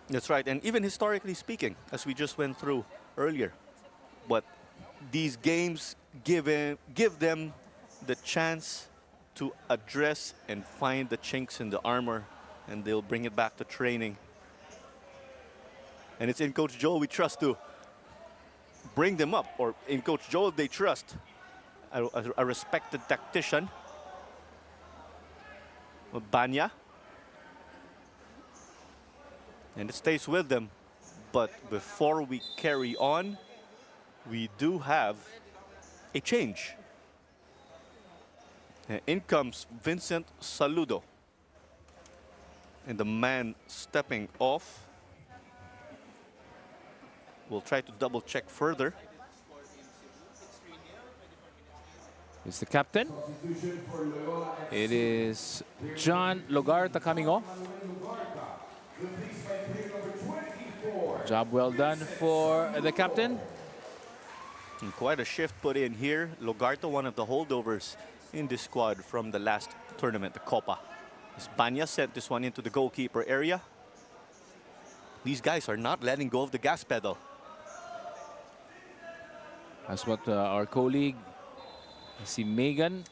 That's right, and even historically speaking, as we just went through earlier, but these games give them the chance to address and find the chinks in the armor, and they'll bring it back to training. And it's in Coach Joel we trust to bring them up, or in Coach Joel they trust a respected tactician, Banya. And it stays with them. But before we carry on, we do have a change. And in comes Vincent Saludo. And the man stepping off. We'll try to double check further. It's the captain. It is John Logarta coming off. Job well done for the captain. And quite a shift put in here. Logarta, one of the holdovers in this squad from the last tournament, the Copa. Banya sent this one into the goalkeeper area. These guys are not letting go of the gas pedal. That's what our colleague, si Megan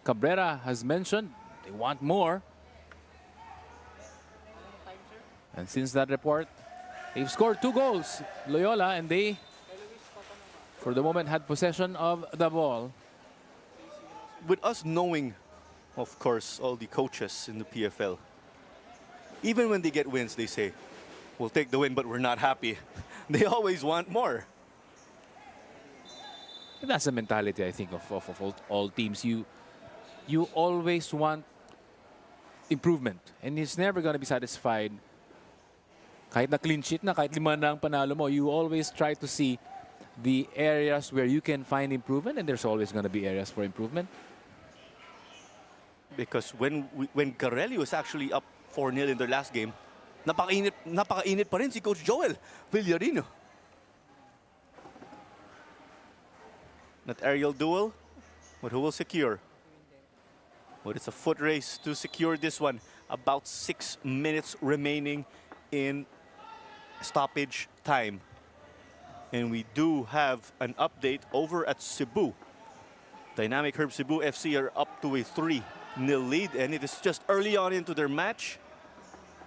Cabrera, has mentioned. They want more. And since that report, they've scored 2 goals, Loyola, and they, for the moment, had possession of the ball. With us knowing, of course, all the coaches in the PFL, even when they get wins, they say, we'll take the win, but we're not happy. They always want more. And that's the mentality, I think, of all teams. You always want improvement, and it's never going to be satisfied. Kahit na clean sheet na, kahit 5 na ang panalo mo, you always try to see the areas where you can find improvement, and there's always going to be areas for improvement. Because when Garelli was actually up 4-0 in their last game, napaka-init pa rin si Coach Joel Villarino. That aerial duel, but who will secure? But it's a foot race to secure this one. About 6 minutes remaining in stoppage time. And we do have an update over at Cebu. Dynamic Herb Cebu FC are up to a 3-0 lead, and it is just early on into their match.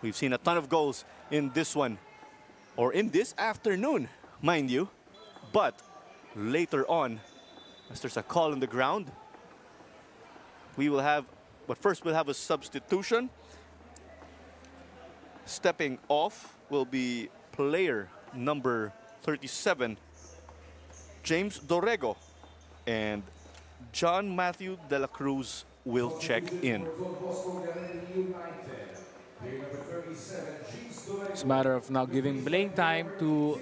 We've seen a ton of goals in this one, or in this afternoon, mind you. But later on, as there's a call on the ground, we will have, but first we'll have a substitution. Stepping off will be player number 37, James Dorrego, and John Matthew De La Cruz will check in. It's a matter of now giving playing time to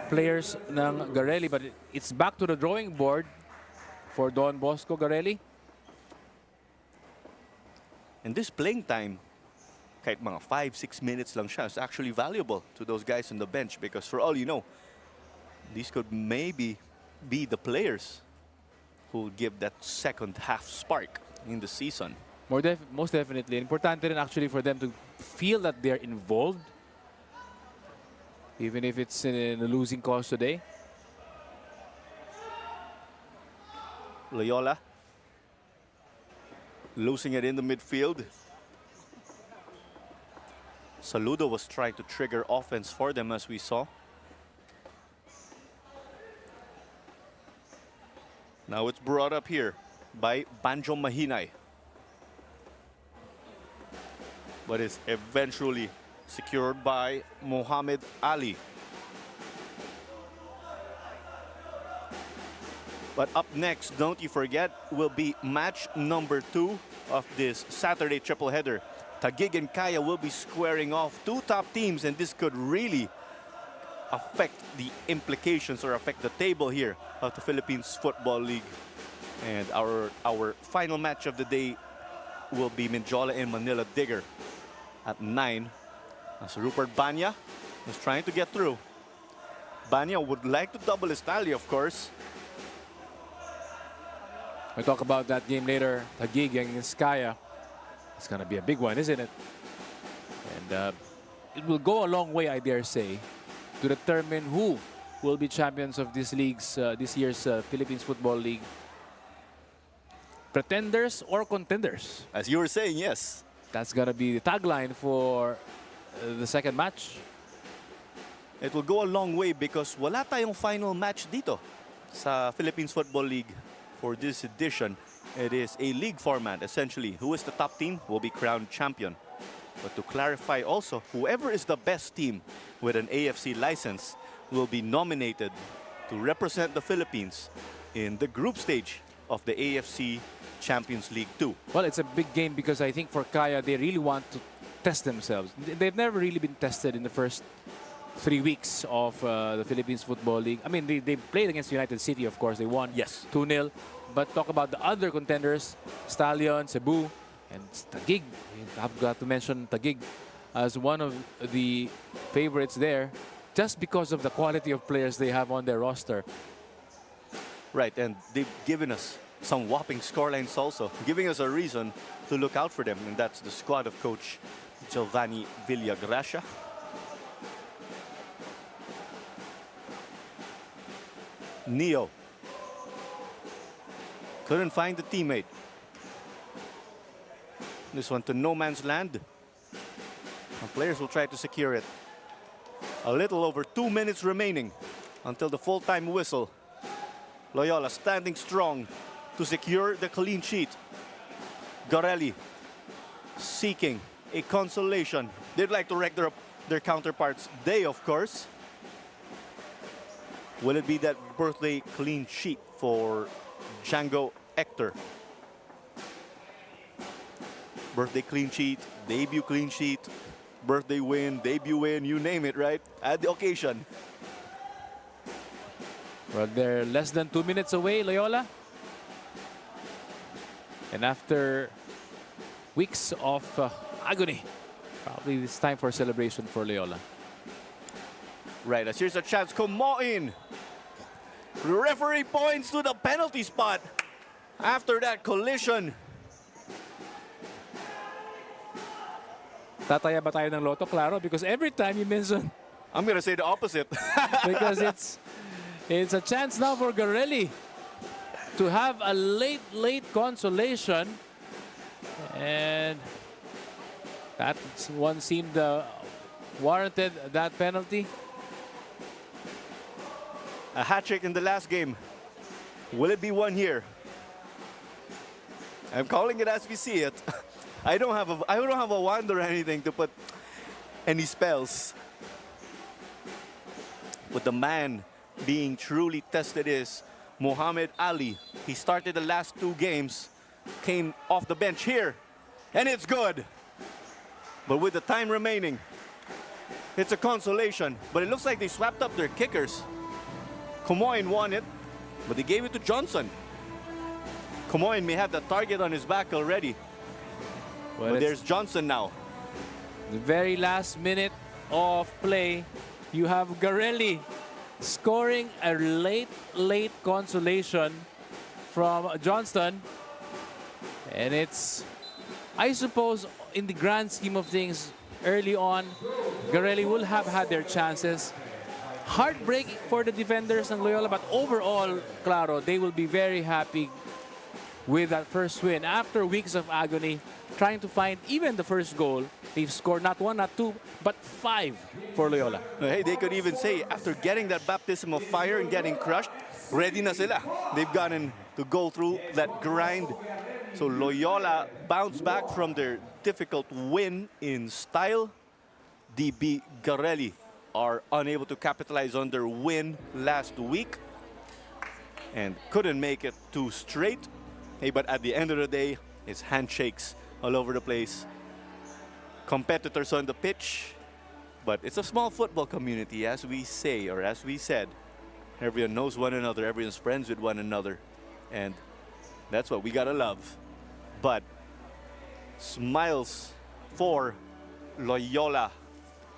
players ng Garelli, but it's back to the drawing board for Don Bosco Garelli. And this playing time, kahit mga 5-6 minutes lang siya, is actually valuable to those guys on the bench, because for all you know, these could maybe be the players who will give that second half spark in the season. Most definitely. Importante rin actually for them to feel that they're involved, even if it's in a losing cause today. Loyola losing it in the midfield. Saludo was trying to trigger offense for them, as we saw. Now it's brought up here by Banjo Mahinay, but is eventually secured by Mohamed Ali. But up next, don't you forget, will be match number 2 of this Saturday triple header. Taguig and Kaya will be squaring off, two top teams, and this could really affect the implications or affect the table here of the Philippines Football League. And our final match of the day will be Mindjola and Manila Digger at 9. As Rupert Banya is trying to get through. Banya would like to double his tally, of course. We'll talk about that game later. Taguig against Kaya. It's going to be a big one, isn't it? And it will go a long way, I dare say, to determine who will be champions of this league's this year's Philippines Football League. Pretenders or contenders? As you were saying, yes. That's going to be the tagline for the second match. It will go a long way because wala tayong final match dito sa Philippines Football League for this edition. It is a league format, essentially. Who is the top team will be crowned champion. But to clarify also, whoever is the best team with an AFC license will be nominated to represent the Philippines in the group stage of the AFC Champions League 2. Well, it's a big game because I think for Kaya, they really want to test themselves. They've never really been tested in the first 3 weeks of the Philippines Football League. I mean, they played against United City, of course. They won 2-0. But talk about the other contenders, Stallion, Cebu, and Taguig. I've got to mention Taguig as one of the favorites there just because of the quality of players they have on their roster. Right, and they've given us some whopping scorelines also, giving us a reason to look out for them, and that's the squad of Coach Giovanni Villagracia. Neo couldn't find the teammate. This one to no man's land. And players will try to secure it. A little over 2 minutes remaining until the full-time whistle. Loyola standing strong to secure the clean sheet. Garelli seeking a consolation. They'd like to wreck their counterparts' day, of course. Will it be that birthday clean sheet for Django Hector? Birthday clean sheet, debut clean sheet, birthday win, debut win, you name it, right? At the occasion. Well, they're less than 2 minutes away, Loyola. And after weeks of agony, probably it's time for a celebration for Loyola. Right, as here's a chance, Kumoin. Referee points to the penalty spot. After that collision. Tataya ba tayo ng loto, Claro? Because every time you mention, I'm gonna say the opposite. because it's a chance now for Garelli to have a late consolation. And that one seemed warranted, that penalty. A hat trick in the last game. Will it be one here? I'm calling it as we see it. I don't have a wand or anything to put any spells. But the man being truly tested is Muhammad Ali. He started the last 2 games, came off the bench here, and it's good. But with the time remaining, it's a consolation. But it looks like they swapped up their kickers. Comoin won it, but they gave it to Johnson. Comoin may have the target on his back already. Well, But there's Johnson now. the very last minute of play, you have Garelli scoring a late consolation from Johnston. And it's, I suppose, in the grand scheme of things, early on, Garelli will have had their chances. Heartbreak for the defenders ng Loyola, but overall, claro, they will be very happy with that first win. After weeks of agony, trying to find even the first goal, they've scored not 1, not 2, but 5 for Loyola. Hey, they could even say, after getting that baptism of fire and getting crushed, ready na sila. They've gotten to go through that grind. So Loyola bounced back from their difficult win in style. DB Garelli are unable to capitalize on their win last week and couldn't make it 2 straight. Hey, but at the end of the day, it's handshakes all over the place. Competitors on the pitch, but it's a small football community, as we say, or as we said. Everyone knows one another, everyone's friends with one another, and that's what we gotta love. But smiles for Loyola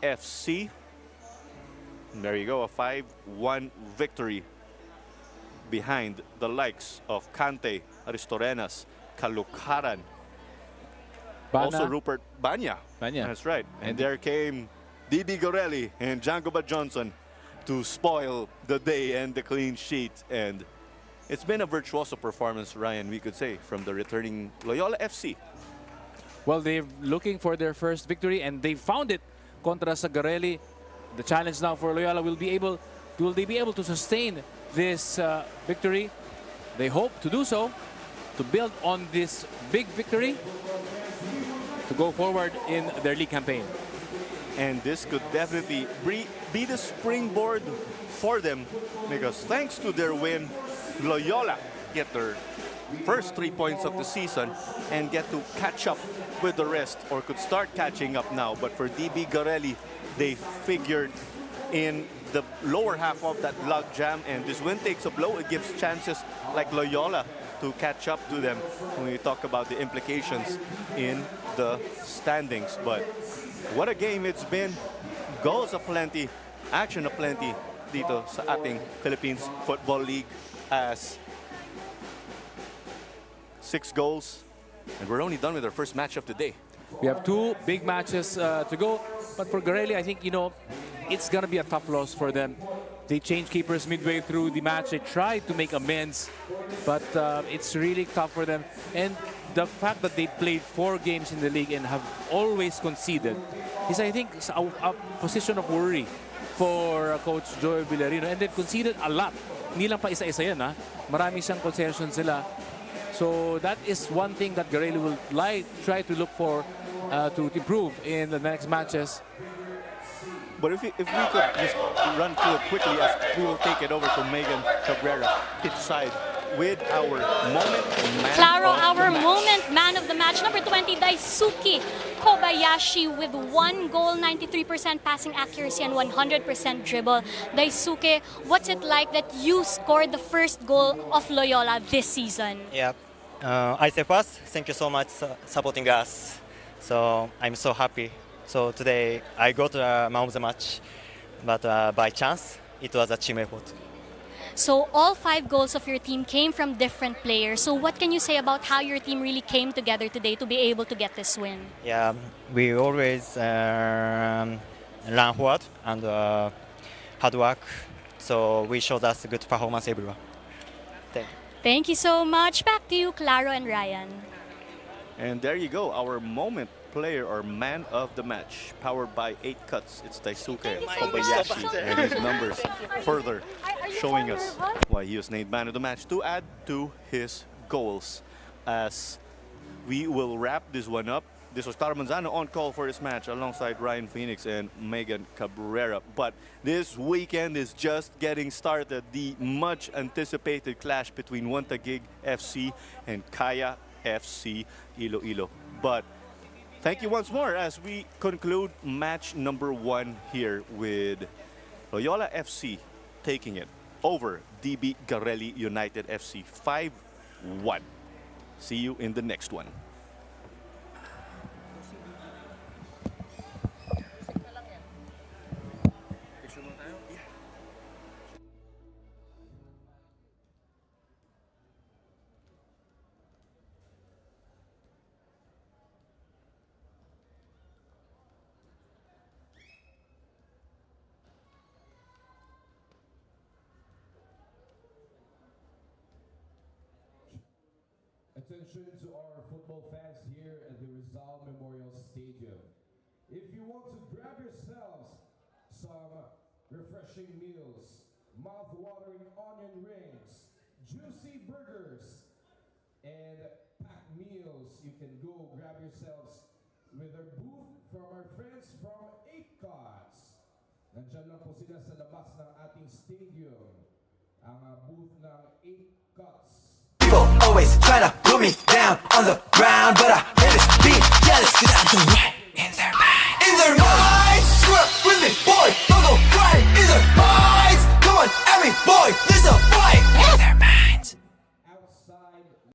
FC. And there you go, a 5-1 victory behind the likes of Kante, Aristorenas, Caloocaran, also Rupert Banya. That's right. And there came DB Garelli and Jangoba Johnson to spoil the day and the clean sheet. And it's been a virtuoso performance, Ryan, we could say, from the returning Loyola FC. Well, they're looking for their first victory, and they found it contra sa Garelli. The challenge now for Loyola will they be able to sustain this victory? They hope to do so, to build on this big victory, to go forward in their league campaign. And this could definitely be the springboard for them, because thanks to their win, Loyola get their first 3 points of the season and get to catch up with the rest, or could start catching up now. But for DB Garelli, they figured in the lower half of that log jam, and this win takes a blow. It gives chances like Loyola to catch up to them when we talk about the implications in the standings. But what a game it's been. Goals aplenty, action aplenty dito sa ating Philippines Football League, as 6 goals, and we're only done with our first match of the day. We have 2 big matches to go, but for Garelli, I think, it's going to be a tough loss for them. They changed keepers midway through the match. They tried to make amends, but it's really tough for them. And the fact that they played 4 games in the league and have always conceded is, I think, a position of worry for Coach Joel Villarino. And they've conceded a lot. Hindi lang pa isa-isa yan, ha? Marami siyang concession sila. So that is one thing that Garelli will try to look for to improve in the next matches. But if we could just run through it quickly, as we will take it over to Megan Cabrera, pitch side, with our moment man Claro, of the our match. moment man of the match, number 20, Daisuke Kobayashi, with 1 goal, 93% passing accuracy, and 100% dribble. Daisuke, what's it like that you scored the first goal of Loyola this season? Yeah. I say first, thank you so much for supporting us. So I'm so happy. So today I got man of the match, but by chance it was a team effort. So all 5 goals of your team came from different players. So what can you say about how your team really came together today to be able to get this win? Yeah, we always run forward and hard work. So we showed us good performance everywhere. Thank you. Thank you so much. Back to you, Claro and Ryan. And there you go, our moment player or man of the match, powered by 8 cuts. It's Daisuke Kobayashi, and his numbers further showing us why he was named man of the match to add to his goals. As we will wrap this one up, this was Taro Manzano on call for this match alongside Ryan Phoenix and Megan Cabrera. But this weekend is just getting started. The much anticipated clash between Wantagig FC and Kaya FC Iloilo. But thank you once more as we conclude match number 1 here with Loyola FC taking it over DB Garelli United FC 5-1. See you in the next one. Attention to our football fans here at the Rizal Memorial Stadium. If you want to grab yourselves some refreshing meals, mouth-watering onion rings, juicy burgers, and packed meals, you can go grab yourselves with our booth from our friends from 8 Cuts. Nandyan lang po sila sa labas ng ating stadium. Ang booth ng 8 Cuts. People always try to put me down on the ground, but I always be jealous cause I'm the one in their mind. In their minds, screw up with me, boy, don't go crying in their minds. Come on, every boy.